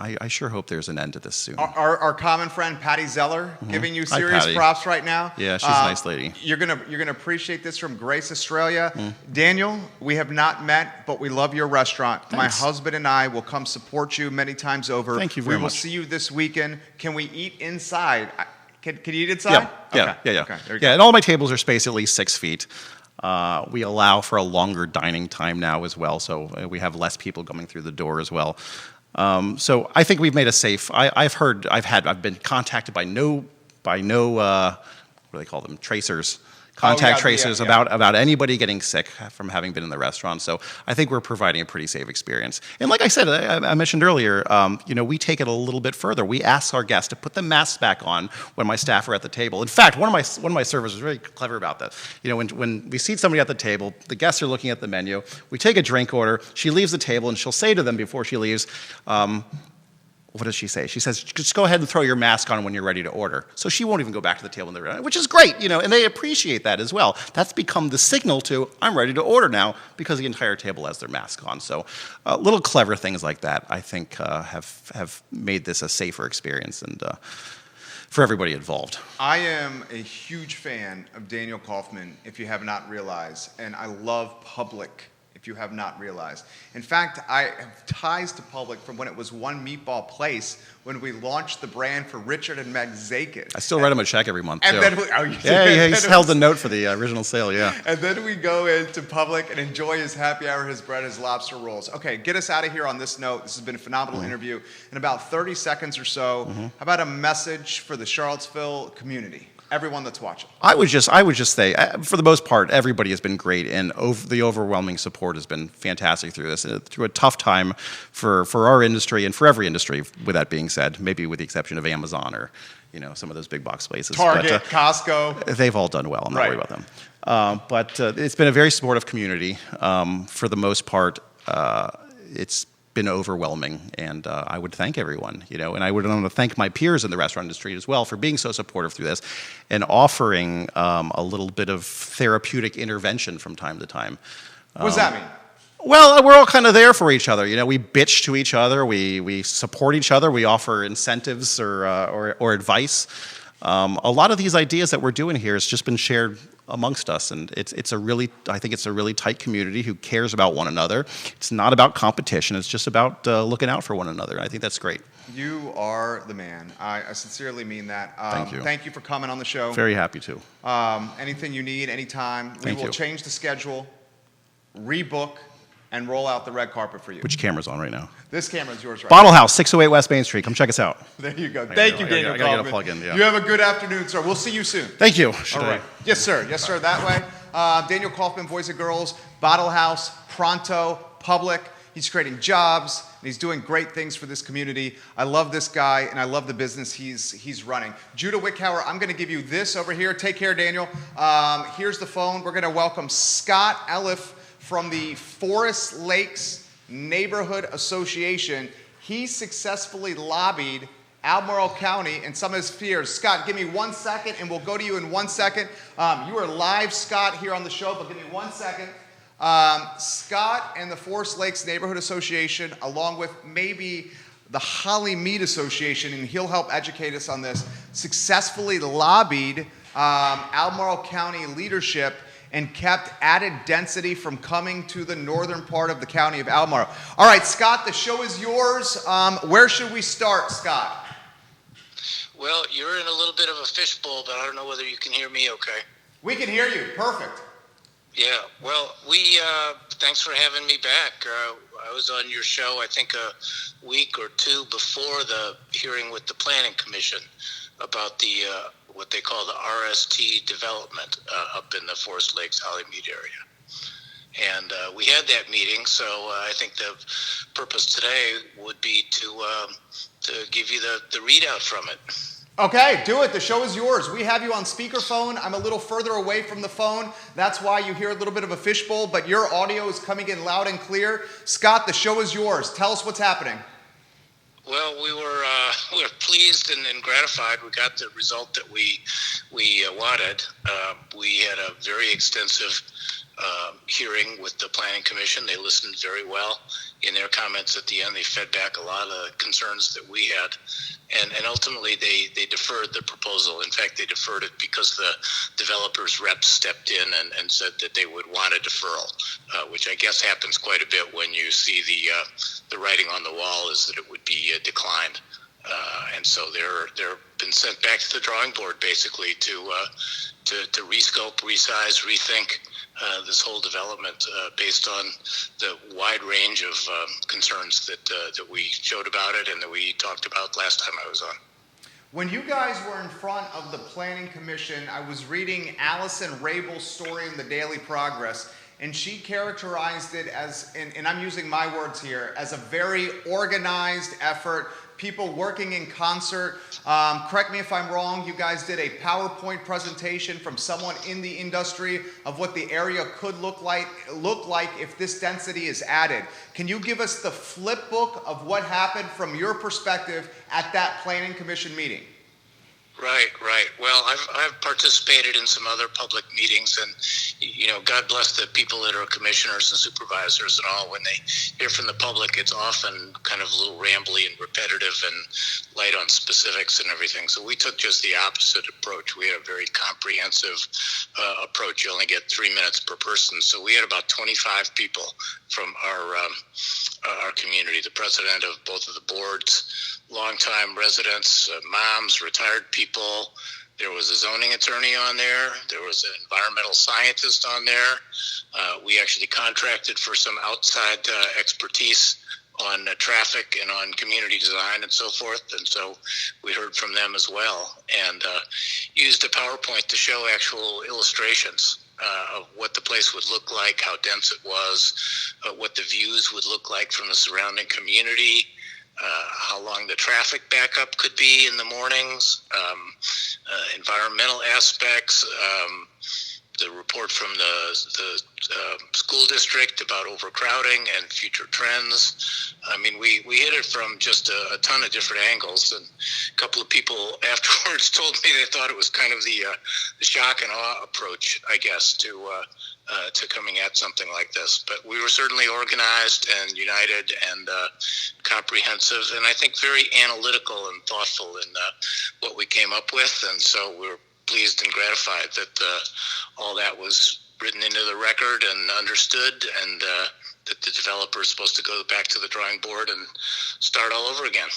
I sure hope there's an end to this soon. Our common friend Patty Zeller giving you serious props right now. Yeah, she's a nice lady. You're gonna appreciate this from Grace, Australia. Daniel, we have not met, but we love your restaurant. Thanks. My husband and I will come support you many times over. Thank you very much. We will see you this weekend. Can we eat inside? Can you eat inside? Yeah. Okay, there you go. And all my tables are spaced at least 6 feet. We allow for a longer dining time now as well, so we have less people coming through the door as well. So I think we've made a safe. I've been contacted by no what do they call them? Tracers. Contact tracers about anybody getting sick from having been in the restaurant. So I think we're providing a pretty safe experience. And like I said, I mentioned earlier, we take it a little bit further. We ask our guests to put the masks back on when my staff are at the table. In fact, one of my servers was really clever about that. When we seat somebody at the table, the guests are looking at the menu. We take a drink order. She leaves the table, and she'll say to them before she leaves, what does she say? She says, just go ahead and throw your mask on when you're ready to order. So she won't even go back to the table, which is great, and they appreciate that as well. That's become the signal to, I'm ready to order now, because the entire table has their mask on. So little clever things like that, I think, have made this a safer experience and for everybody involved. I am a huge fan of Daniel Kaufman, if you have not realized, and I love Public, if you have not realized. In fact, I have ties to Public from when it was One Meatball Place, when we launched the brand for Richard and Meg Zakin. I still write him a check every month, and too. Then he's held the note for the original sale, yeah. And then we go into Public and enjoy his happy hour, his bread, his lobster rolls. Okay, get us out of here on this note. This has been a phenomenal interview. In about 30 seconds or so, how about a message for the Charlottesville community? Everyone that's watching. I would just say, for the most part, everybody has been great, and the overwhelming support has been fantastic through this, through a tough time for our industry and for every industry. With that being said, maybe with the exception of Amazon or some of those big box places. Target, Costco. They've all done well. I'm not worried about them. But it's been a very supportive community. For the most part, it's been overwhelming, and I would thank everyone, and I would want to thank my peers in the restaurant industry as well for being so supportive through this and offering a little bit of therapeutic intervention from time to time. What does that mean? Well, we're all kind of there for each other. We bitch to each other, we support each other, we offer incentives or advice. A lot of these ideas that we're doing here has just been shared amongst us, and I think it's a really tight community who cares about one another. It's not about competition, it's just about looking out for one another. I think that's great. You are the man. I sincerely mean that. Thank you. Thank you for coming on the show. Very happy to. Anything you need, anytime. We will you. change the schedule, rebook, and roll out the red carpet for you. Which camera's on right now? This camera's yours right Bottle House, 608 West Main Street. Come check us out. There you go. Thank you, Daniel I gotta get a Kaufman. plug in, yeah. You have a good afternoon, sir. We'll see you soon. Thank you. All right. Yes, sir. Yes, sir. That way. Daniel Kaufman, Boys and Girls, Bottle House, Pronto, Public. He's creating jobs, and he's doing great things for this community. I love this guy, and I love the business he's running. Judah Wickhauer, I'm going to give you this over here. Take care, Daniel. Here's the phone. We're going to welcome Scott Elliff from the Forest Lakes Neighborhood Association. He successfully lobbied Albemarle County and some of his peers. Scott, give me 1 second, and we'll go to you in 1 second. You are live, Scott, here on the show, but give me 1 second. Scott and the Forest Lakes Neighborhood Association, along with maybe the Holly Mead Association, and he'll help educate us on this, successfully lobbied Albemarle County leadership and kept added density from coming to the northern part of the county of Albemarle. All right, Scott, the show is yours. Where should we start, Scott? Well, you're in a little bit of a fishbowl, but I don't know whether you can hear me okay. We can hear you. Perfect. Yeah, well, thanks for having me back. I was on your show, I think, a week or two before the hearing with the Planning Commission about the what they call the RST development up in the Forest Lakes, Hollymead area. And we had that meeting, so I think the purpose today would be to give you the readout from it. Okay, do it. The show is yours. We have you on speakerphone. I'm a little further away from the phone. That's why you hear a little bit of a fishbowl, but your audio is coming in loud and clear. Scott, the show is yours. Tell us what's happening. Well, we were pleased and gratified. We got the result that we wanted. We had a very extensive hearing with the Planning Commission. They listened very well. In their comments at the end, they fed back a lot of concerns that we had. And ultimately, they deferred the proposal. In fact, they deferred it because the developers' reps stepped in and said that they would want a deferral, which I guess happens quite a bit when you see the writing on the wall is that it would be declined. And so they're been sent back to the drawing board basically to rescope, resize, rethink this whole development based on the wide range of concerns that we showed about it and that we talked about last time I was on. When you guys were in front of the Planning Commission, I was reading Allison Rabel's story in the Daily Progress, and she characterized it as, and I'm using my words here, as a very organized effort, people working in concert. Correct me if I'm wrong, you guys did a PowerPoint presentation from someone in the industry of what the area could look like if this density is added. Can you give us the flip book of what happened from your perspective at that Planning Commission meeting? Right. Well, I've participated in some other public meetings, and God bless the people that are commissioners and supervisors and all. When they hear from the public, it's often kind of a little rambly and repetitive and light on specifics and everything. So we took just the opposite approach. We had a very comprehensive approach. You only get 3 minutes per person, so we had about 25 people from our community. The president of both of the boards, longtime residents, moms, retired people. There was a zoning attorney on there. There was an environmental scientist on there. We actually contracted for some outside expertise on traffic and on community design and so forth. And so we heard from them as well, and used a PowerPoint to show actual illustrations of what the place would look like, how dense it was, what the views would look like from the surrounding community, how long the traffic backup could be in the mornings, environmental aspects, the report from the school district about overcrowding and future trends. I mean, we hit it from just a ton of different angles, and a couple of people afterwards told me they thought it was kind of the shock and awe approach, I guess, to coming at something like this. But we were certainly organized and united and comprehensive, and I think very analytical and thoughtful in what we came up with. And so we're pleased and gratified that all that was written into the record and understood, and that the developer is supposed to go back to the drawing board and start all over again.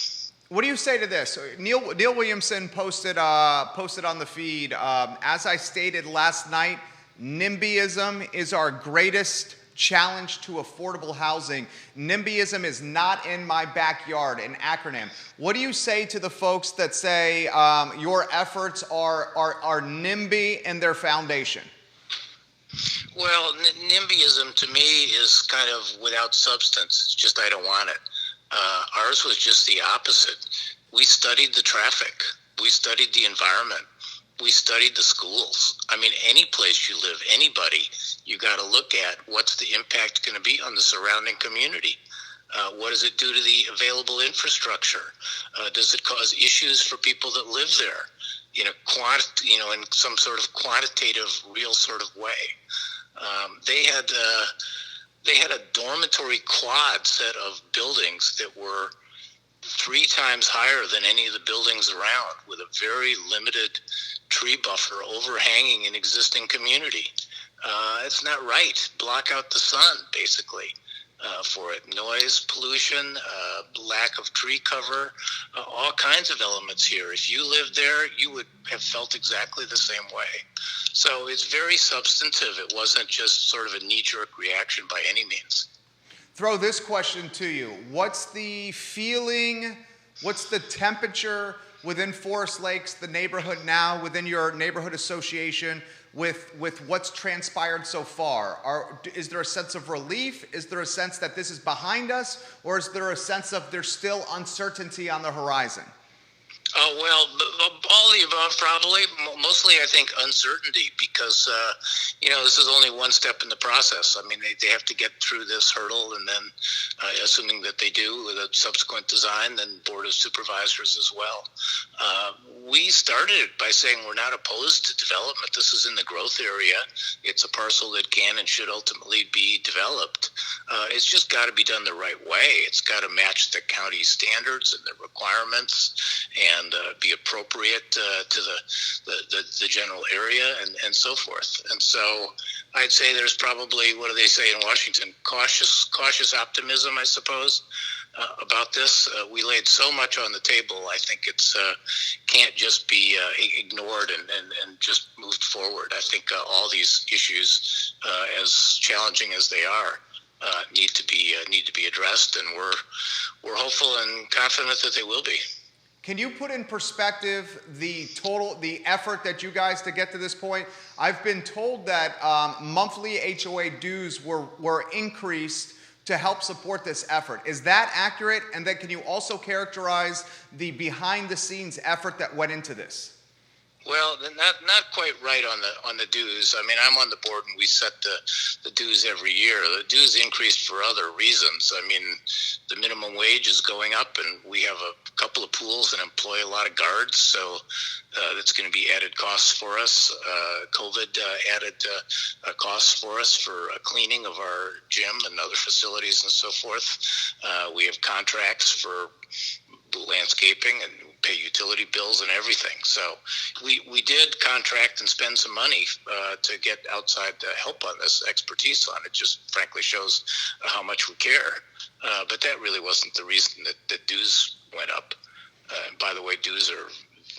What do you say to this? Neil Williamson posted on the feed, as I stated last night, NIMBYism is our greatest challenge to affordable housing. NIMBYism is not in my backyard, an acronym. What do you say to the folks that say your efforts are NIMBY in their foundation? Well, NIMBYism to me is kind of without substance. It's just I don't want it. Ours was just the opposite. We studied the traffic. We studied the environment. We studied the schools. I mean, any place you live, anybody, you got to look at what's the impact going to be on the surrounding community. What does it do to the available infrastructure? Does it cause issues for people that live there? In some sort of quantitative, real sort of way. They had a dormitory quad set of buildings that were 3 times higher than any of the buildings around, with a very limited tree buffer overhanging an existing community. It's not right. Block out the sun, basically, for it. Noise, pollution, lack of tree cover, all kinds of elements here. If you lived there, you would have felt exactly the same way. So it's very substantive. It wasn't just sort of a knee-jerk reaction by any means. Throw this question to you. What's the feeling, what's the temperature within Forest Lakes, the neighborhood now, within your neighborhood association, with what's transpired so far? Is there a sense of relief? Is there a sense that this is behind us? Or is there a sense of there's still uncertainty on the horizon? Oh, well, all the above, probably. Mostly, I think, uncertainty, because, this is only one step in the process. I mean, they have to get through this hurdle, and then, assuming that they do with a subsequent design, then Board of Supervisors as well. We started it by saying we're not opposed to development. This is in the growth area. It's a parcel that can and should ultimately be developed. It's just got to be done the right way. It's got to match the county standards and the requirements, and be appropriate to the general area and so forth. And so I'd say there's probably, what do they say in Washington, cautious optimism, I suppose. about this. We laid so much on the table. I think it's can't just be ignored and just moved forward. I think all these issues, as challenging as they are, need to be addressed, and we're hopeful and confident that they will be. Can you put in perspective the effort that you guys to get to this point? I've been told that monthly HOA dues were increased to help support this effort. Is that accurate? And then can you also characterize the behind-the-scenes effort that went into this? Well, not quite right on the dues. I mean, I'm on the board, and we set the dues every year. The dues increased for other reasons. I mean, the minimum wage is going up, and we have a couple of pools and employ a lot of guards, so that's going to be added costs for us. COVID added costs for us for cleaning of our gym and other facilities and so forth. We have contracts for landscaping and pay utility bills and everything. So we did contract and spend some money to get outside help on this, expertise on it. Just frankly shows how much we care. But that really wasn't the reason that dues went up. By the way, dues are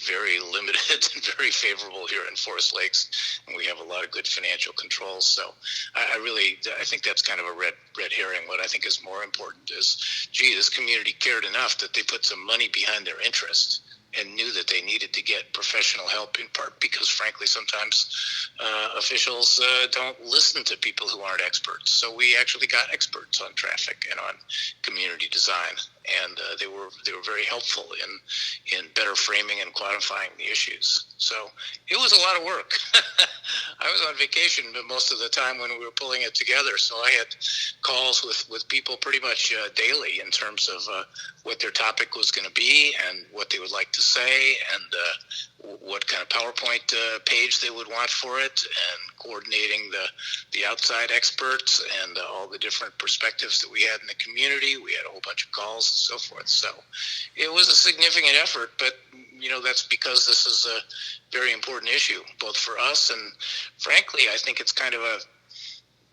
very limited and very favorable here in Forest Lakes, and we have a lot of good financial controls. So I think that's kind of a red herring. What I think is more important is, this community cared enough that they put some money behind their interest and knew that they needed to get professional help, in part because, frankly, sometimes officials don't listen to people who aren't experts. So we actually got experts on traffic and on community design, and they were very helpful in better framing and quantifying the issues. So it was a lot of work. I was on vacation most of the time when we were pulling it together, so I had calls with people pretty much daily in terms of what their topic was going to be and what they would like to say, and what kind of PowerPoint page they would want for it, and coordinating the outside experts and all the different perspectives that we had in the community. We had a whole bunch of calls and so forth. So it was a significant effort, but that's because this is a very important issue, both for us and, frankly, I think it's kind of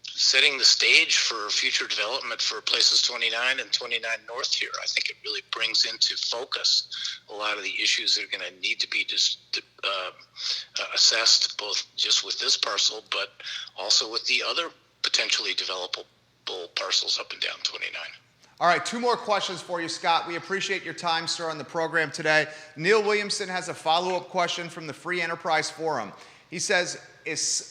setting the stage for future development for Places 29 and 29 North here. I think it really brings into focus a lot of the issues that are going to need to be assessed, both just with this parcel, but also with the other potentially developable parcels up and down 29. All right, 2 more questions for you, Scott. We appreciate your time, sir, on the program today. Neil Williamson has a follow-up question from the Free Enterprise Forum. He says,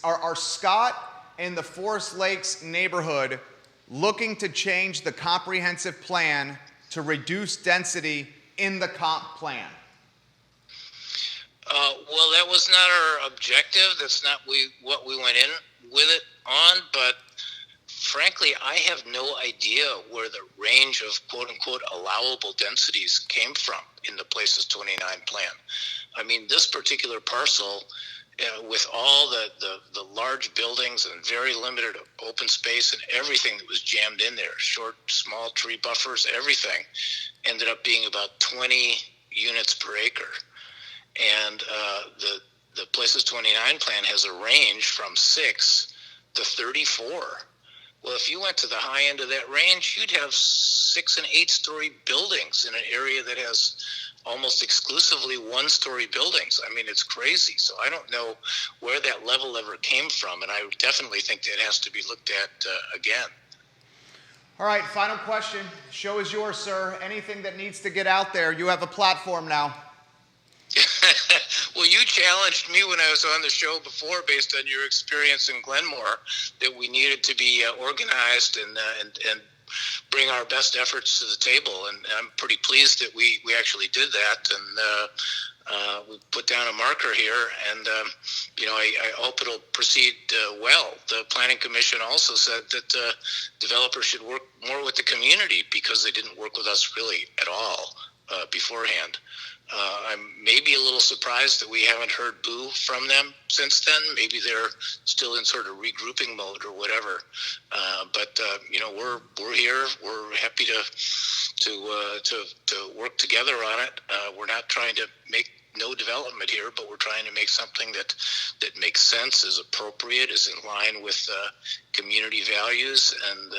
are Scott and the Forest Lakes neighborhood looking to change the comprehensive plan to reduce density in the comp plan? Well, that was not our objective. That's not what we went in with it on, but frankly, I have no idea where the range of quote-unquote allowable densities came from in the Places 29 plan. I mean, this particular parcel, with all the large buildings and very limited open space and everything that was jammed in there, short, small tree buffers, everything, ended up being about 20 units per acre. And the Places 29 plan has a range from 6 to 34. Well, if you went to the high end of that range, you'd have 6- and 8-story buildings in an area that has almost exclusively 1-story buildings. I mean, it's crazy. So I don't know where that level ever came from, and I definitely think that has to be looked at again. All right, final question. Show is yours, sir. Anything that needs to get out there, you have a platform now. Well, you challenged me when I was on the show before, based on your experience in Glenmore, that we needed to be organized and bring our best efforts to the table. And I'm pretty pleased that we actually did that. And we put down a marker here, and I hope it'll proceed well. The Planning Commission also said that developers should work more with the community because they didn't work with us really at all beforehand. I'm maybe a little surprised that we haven't heard boo from them since then. Maybe they're still in sort of regrouping mode or whatever. But we're here. We're happy to work together on it. We're not trying to make no development here, but we're trying to make something that makes sense, is appropriate, is in line with community values, and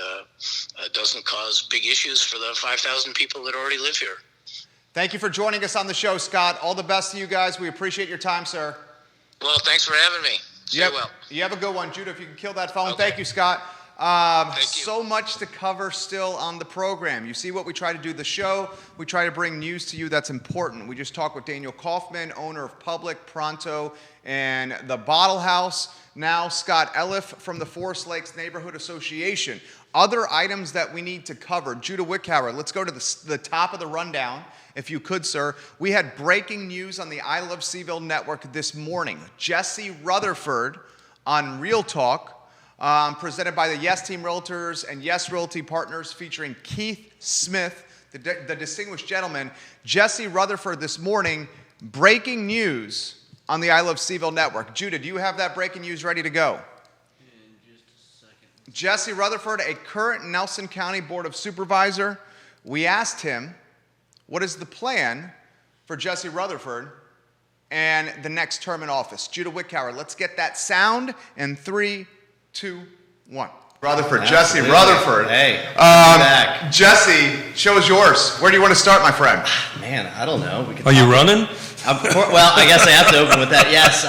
doesn't cause big issues for the 5,000 people that already live here. Thank you for joining us on the show, Scott. All the best to you guys. We appreciate your time, sir. Well, thanks for having me. Stay well. You have a good one. Judah, if you can kill that phone. Okay. Thank you, Scott. Thank you. So much to cover still on the program. You see what we try to do the show. We try to bring news to you that's important. We just talked with Daniel Kaufman, owner of Public, Pronto, and the Bottle House. Now Scott Elliff from the Forest Lakes Neighborhood Association. Other items that we need to cover. Judah Wickhauer, let's go to the top of the rundown. If you could, sir. We had breaking news on the I Love CVille Network this morning. Jesse Rutherford on Real Talk, presented by the Yes Team Realtors and Yes Realty Partners, featuring Keith Smith, the distinguished gentleman. Jesse Rutherford this morning, breaking news on the I Love CVille Network. Judah, do you have that breaking news ready to go? In just a second. Jesse Rutherford, a current Nelson County Board of Supervisor. We asked him, what is the plan for Jesse Rutherford and the next term in office? Judah Wickhauer, let's get that sound in 3, 2, 1. Rutherford, Jesse Rutherford. Hey, back. Jesse, show is yours. Where do you want to start, my friend? Man, I don't know. Are you running? Well, I guess I have to open with that. Yes,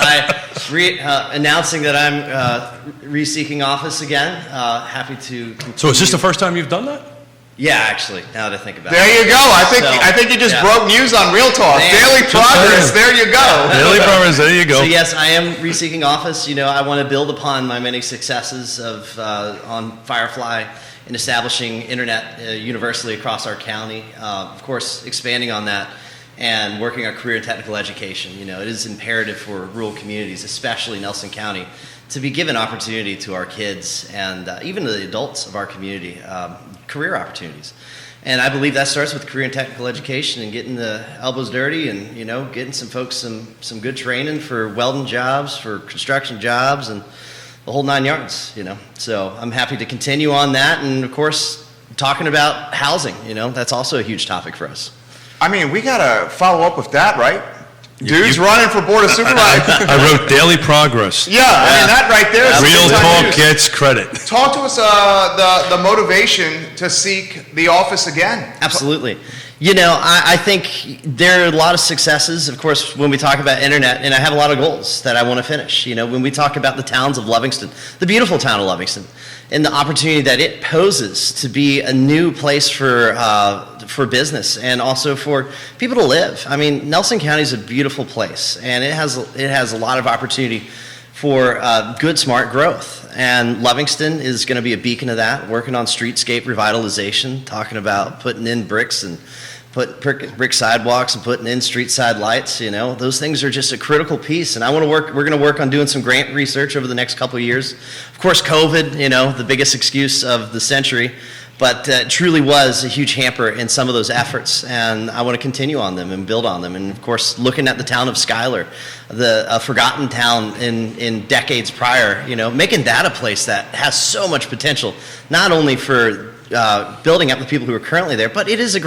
announcing that I'm re-seeking office again. Happy to continue. So is this the first time you've done that? Yeah, actually, now that I think about it. There you go. I think you just broke news on Real Talk. Man. Daily Progress. There you go. Daily Progress. There you go. So yes, I am re-seeking office. You know, I want to build upon my many successes on Firefly in establishing internet universally across our county. Of course, expanding on that and working on career and technical education. You know, it is imperative for rural communities, especially Nelson County, to be given opportunity to our kids and even to the adults of our community, career opportunities. And I believe that starts with career and technical education and getting the elbows dirty and, you know, getting some folks some good training for welding jobs, for construction jobs, and the whole 9 yards, you know. So I'm happy to continue on that, and of course, talking about housing, you know, that's also a huge topic for us. I mean, we got to follow up with that, right? Dude's running for Board of Supervisors. I wrote Daily Progress. Yeah, I mean, that right there is Real big-time Talk news. gets credit. Talk to us the motivation to seek the office again. Absolutely. You know, I think there are a lot of successes, of course, when we talk about internet, and I have a lot of goals that I want to finish. You know, when we talk about the towns of Lovingston, the beautiful town of Lovingston, and the opportunity that it poses to be a new place for business and also for people to live. I mean, Nelson County is a beautiful place, and it has a lot of opportunity for good, smart growth. And Lovingston is going to be a beacon of that, working on streetscape revitalization, talking about putting in bricks and brick sidewalks and putting in street side lights. You know, those things are just a critical piece. And we're going to work on doing some grant research over the next couple of years. Of course, COVID, you know, the biggest excuse of the century. But it truly was a huge hamper in some of those efforts, and I want to continue on them and build on them. And of course, looking at the town of Schuyler, a forgotten town in decades prior, you know, making that a place that has so much potential, not only for building up the people who are currently there, but it is a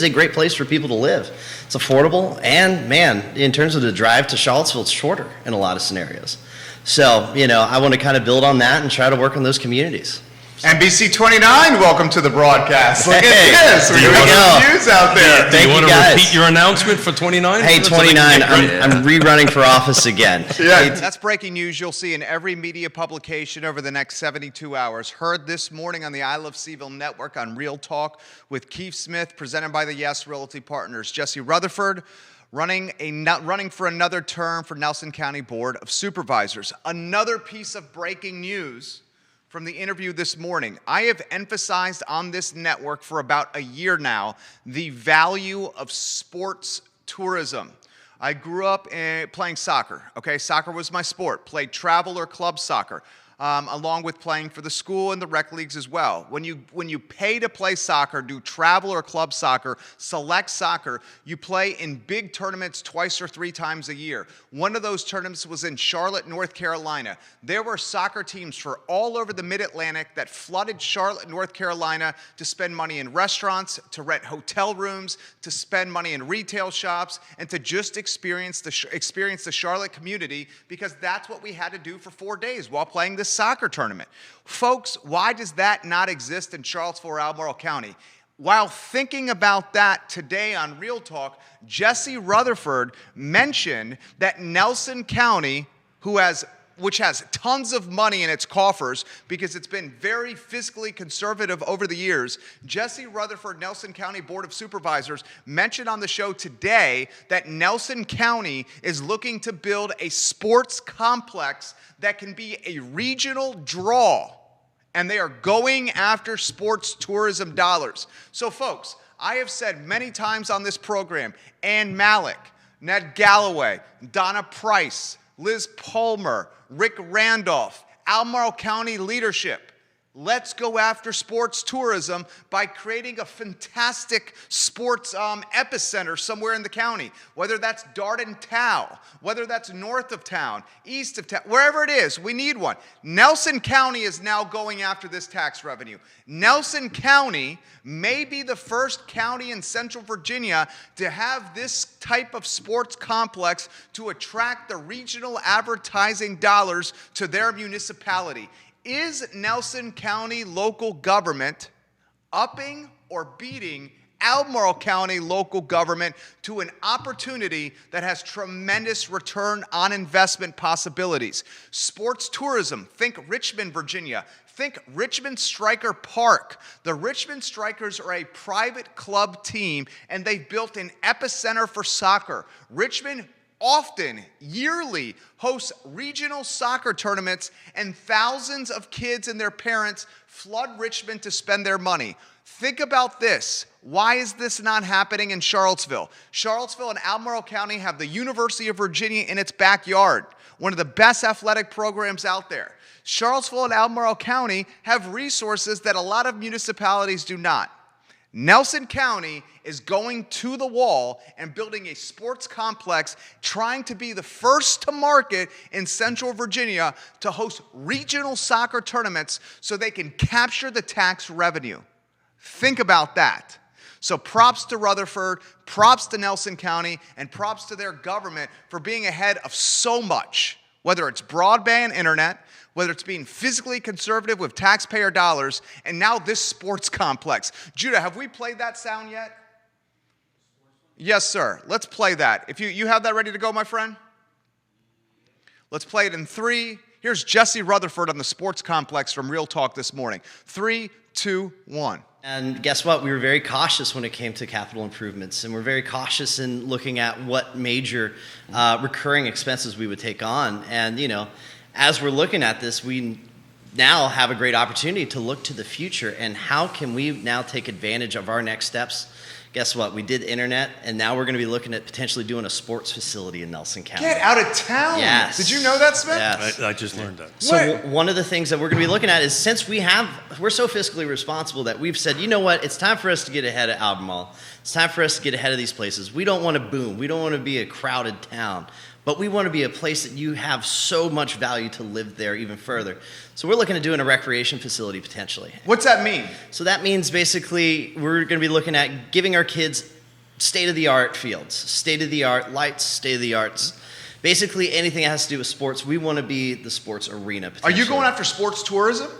great place for people to live. It's affordable, and man, in terms of the drive to Charlottesville, it's shorter in a lot of scenarios. So, you know, I want to kind of build on that and try to work on those communities. NBC 29, welcome to the broadcast. Look Hey, at this. We got some news out there. Do you want to guys. repeat your announcement for 29? Hey, 29, I'm rerunning for office again. Yeah, that's breaking news you'll see in every media publication over the next 72 hours. Heard this morning on the I Love CVille Network on Real Talk with Keith Smith, presented by the Yes Realty Partners. Jesse Rutherford running for another term for Nelson County Board of Supervisors. Another piece of breaking news from the interview this morning. I have emphasized on this network for about a year now the value of sports tourism. I grew up playing soccer, okay? Soccer was my sport. Played travel or club soccer. along with playing for the school and the rec leagues as well. When you pay to play soccer, do travel or club soccer, select soccer, you play in big tournaments twice or three times a year. One of those tournaments was in Charlotte, North Carolina. There were soccer teams for all over the Mid-Atlantic that flooded Charlotte, North Carolina to spend money in restaurants, to rent hotel rooms, to spend money in retail shops, and to just experience the Charlotte community, because that's what we had to do for 4 days while playing this soccer tournament. Folks, why does that not exist in Charlottesville or Albemarle County? While thinking about that today on Real Talk, Jesse Rutherford mentioned that Nelson County, which has tons of money in its coffers because it's been very fiscally conservative over the years. Jesse Rutherford, Nelson County Board of Supervisors, mentioned on the show today that Nelson County is looking to build a sports complex that can be a regional draw, and they are going after sports tourism dollars. So folks, I have said many times on this program, Ann Malik, Ned Galloway, Donna Price, Liz Palmer, Rick Randolph, Albemarle County leadership. Let's go after sports tourism by creating a fantastic sports epicenter somewhere in the county, whether that's Darden Town, whether that's north of town, east of town, wherever it is, we need one. Nelson County is now going after this tax revenue. Nelson County may be the first county in Central Virginia to have this type of sports complex to attract the regional advertising dollars to their municipality. Is Nelson County local government upping or beating Albemarle County local government to an opportunity that has tremendous return on investment possibilities? Sports tourism, think Richmond, Virginia. Think Richmond Striker Park. The Richmond Strikers are a private club team, and they've built an epicenter for soccer. Richmond often, yearly, hosts regional soccer tournaments, and thousands of kids and their parents flood Richmond to spend their money. Think about this. Why is this not happening in Charlottesville? Charlottesville and Albemarle County have the University of Virginia in its backyard, one of the best athletic programs out there. Charlottesville and Albemarle County have resources that a lot of municipalities do not. Nelson County is going to the wall and building a sports complex, trying to be the first to market in Central Virginia to host regional soccer tournaments so they can capture the tax revenue. Think about that. So props to Rutherford, props to Nelson County, and props to their government for being ahead of so much, whether it's broadband internet, whether it's being physically conservative with taxpayer dollars, and now this sports complex. Judah, have we played that sound yet? Yes, sir. Let's play that. If you have that ready to go, my friend? Let's play it in 3. Here's Jesse Rutherford on the sports complex from Real Talk this morning. 3, 2, 1. And guess what? We were very cautious when it came to capital improvements, and we're very cautious in looking at what major recurring expenses we would take on. And, as we're looking at this, we now have a great opportunity to look to the future and how can we now take advantage of our next steps. Guess what? We did internet, and now we're going to be looking at potentially doing a sports facility in Nelson County. Get out of town. Yes. Did you know that, Smith? Yes. I just learned that. So one of the things that we're going to be looking at is, since we're so fiscally responsible that we've said, you know what, it's time for us to get ahead of Albemarle. It's time for us to get ahead of these places. We don't want to boom. We don't want to be a crowded town. But we want to be a place that you have so much value to live there even further. So we're looking at doing a recreation facility potentially. What's that mean? So that means basically we're going to be looking at giving our kids state-of-the-art fields, state-of-the-art lights, state-of-the-arts. Basically anything that has to do with sports, we want to be the sports arena potentially. Are you going after sports tourism?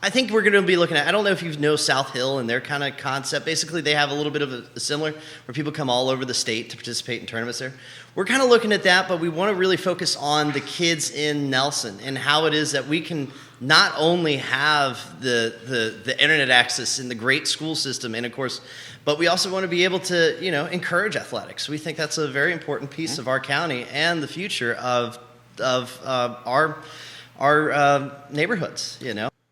I think we're going to be looking at, I don't know if you know South Hill and their kind of concept. Basically, they have a little bit of a similar, where people come all over the state to participate in tournaments there. We're kind of looking at that, but we want to really focus on the kids in Nelson and how it is that we can not only have the internet access in the great school system, and of course, but we also want to be able to, encourage athletics. We think that's a very important piece of our county and the future of our neighborhoods,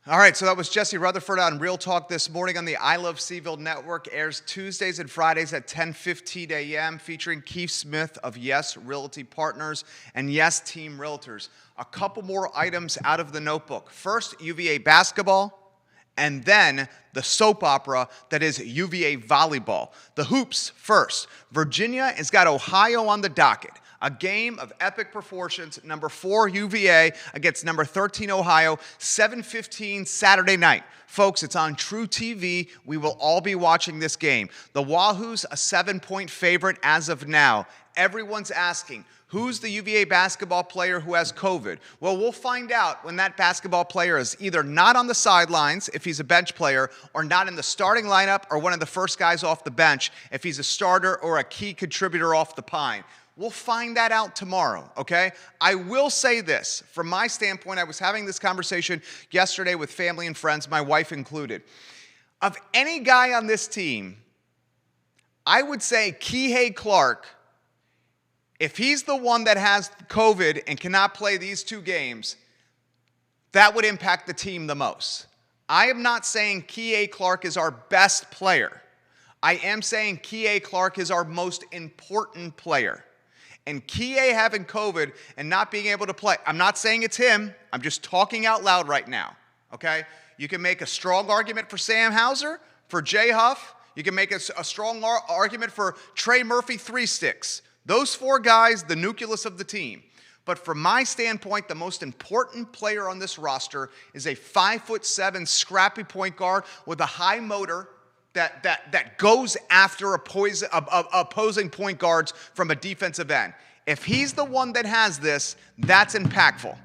All right, so that was Jesse Rutherford on Real Talk this morning on the I Love CVille Network. Airs Tuesdays and Fridays at 10:15 a.m. featuring Keith Smith of Yes Realty Partners and Yes Team Realtors. A couple more items out of the notebook. First, UVA basketball, and then the soap opera that is UVA volleyball. The hoops first. Virginia has got Ohio on the docket. A game of epic proportions, number 4 UVA against number 13 Ohio, 7:15 Saturday night. Folks, it's on True TV. We will all be watching this game. The Wahoos, a 7-point favorite as of now. Everyone's asking, who's the UVA basketball player who has COVID? Well, we'll find out when that basketball player is either not on the sidelines, if he's a bench player, or not in the starting lineup, or one of the first guys off the bench, if he's a starter or a key contributor off the pine. We'll find that out tomorrow, okay? I will say this. From my standpoint, I was having this conversation yesterday with family and friends, my wife included. Of any guy on this team, I would say Kihei Clark, if he's the one that has COVID and cannot play these 2 games, that would impact the team the most. I am not saying Kihei Clark is our best player. I am saying Kihei Clark is our most important player. And Kie having COVID and not being able to play, I'm not saying it's him. I'm just talking out loud right now, okay? You can make a strong argument for Sam Hauser, for Jay Huff. You can make a strong argument for Trey Murphy, 3 sticks. Those 4 guys, the nucleus of the team. But from my standpoint, the most important player on this roster is a 5'7" scrappy point guard with a high motor that goes after opposing point guards from a defensive end. If he's the one that has this, that's impactful,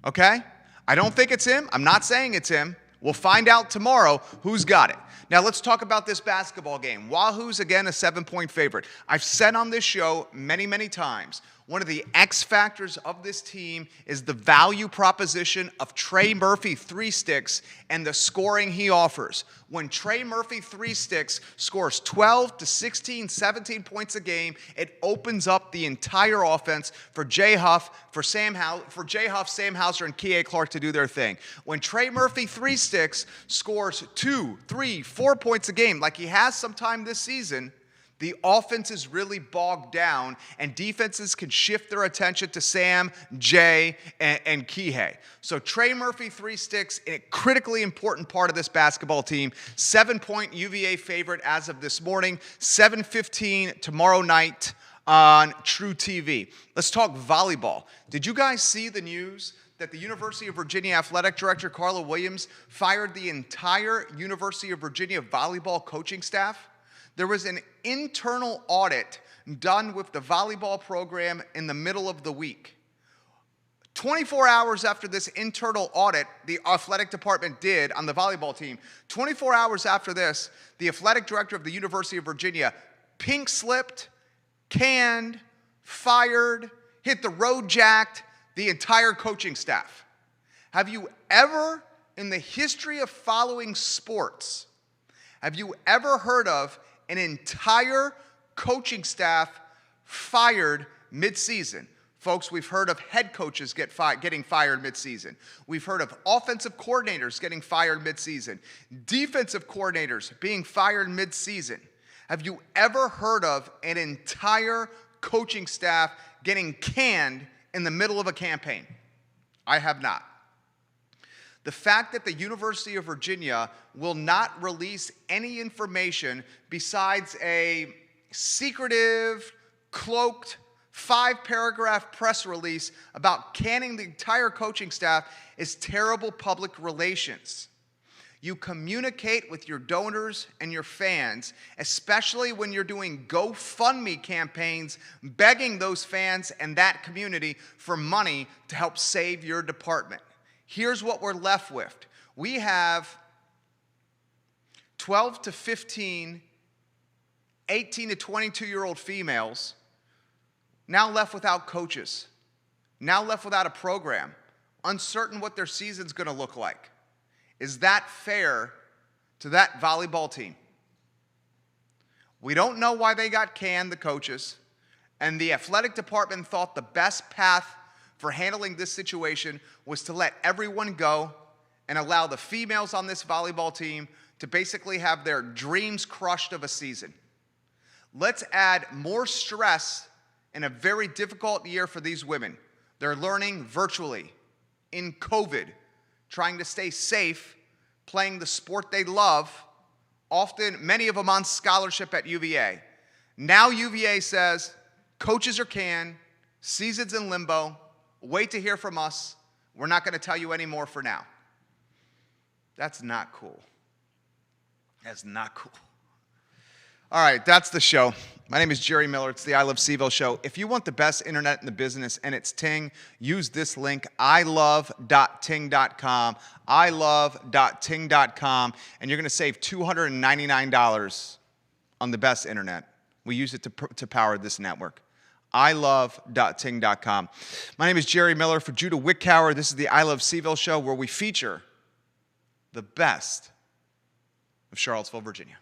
okay? I don't think it's him. I'm not saying it's him. We'll find out tomorrow who's got it. Now let's talk about this basketball game. Wahoo's, again, a 7-point favorite. I've said on this show many, many times, one of the X factors of this team is the value proposition of Trey Murphy 3 sticks and the scoring he offers. When Trey Murphy 3 sticks scores 12 to 16, 17 points a game, it opens up the entire offense for Jay Huff, for Sam Hauser, and Kie Clark to do their thing. When Trey Murphy 3 sticks scores 2, 3, 4 points a game, like he has sometime this season, the offense is really bogged down, and defenses can shift their attention to Sam, Jay, and Kihei. So Trey Murphy 3 sticks, a critically important part of this basketball team. 7-point UVA favorite as of this morning. 7:15 tomorrow night on True TV. Let's talk volleyball. Did you guys see the news that the University of Virginia Athletic Director Carla Williams fired the entire University of Virginia volleyball coaching staff? There was an internal audit done with the volleyball program in the middle of the week. 24 hours after this internal audit the athletic department did on the volleyball team, 24 hours after this, the athletic director of the University of Virginia pink slipped, canned, fired, hit the road jacked the entire coaching staff. Have you ever, in the history of following sports, have you ever heard of an entire coaching staff fired mid-season? Folks, we've heard of head coaches getting fired mid-season. We've heard of offensive coordinators getting fired mid-season. Defensive coordinators being fired mid-season. Have you ever heard of an entire coaching staff getting canned in the middle of a campaign? I have not. The fact that the University of Virginia will not release any information besides a secretive, cloaked, 5-paragraph press release about canning the entire coaching staff is terrible public relations. You communicate with your donors and your fans, especially when you're doing GoFundMe campaigns, begging those fans and that community for money to help save your department. Here's what we're left with. We have 12 to 15, 18 to 22-year-old females now left without coaches, now left without a program, uncertain what their season's going to look like. Is that fair to that volleyball team? We don't know why they got canned, the coaches, and the athletic department thought the best path for handling this situation was to let everyone go and allow the females on this volleyball team to basically have their dreams crushed of a season. Let's add more stress in a very difficult year for these women. They're learning virtually, in COVID, trying to stay safe, playing the sport they love, often many of them on scholarship at UVA. Now UVA says, coaches are canned, season's in limbo, wait to hear from us. We're not going to tell you any more for now. That's not cool. That's not cool. All right, that's the show. My name is Jerry Miller. It's the I Love CVille Show. If you want the best internet in the business and it's Ting, use this link, ilove.ting.com, ilove.ting.com, and you're going to save $299 on the best internet. We use it to power this network. ilove.ting.com. My name is Jerry Miller for Judah Wickhauer. This is the I Love CVille Show, where we feature the best of Charlottesville, Virginia.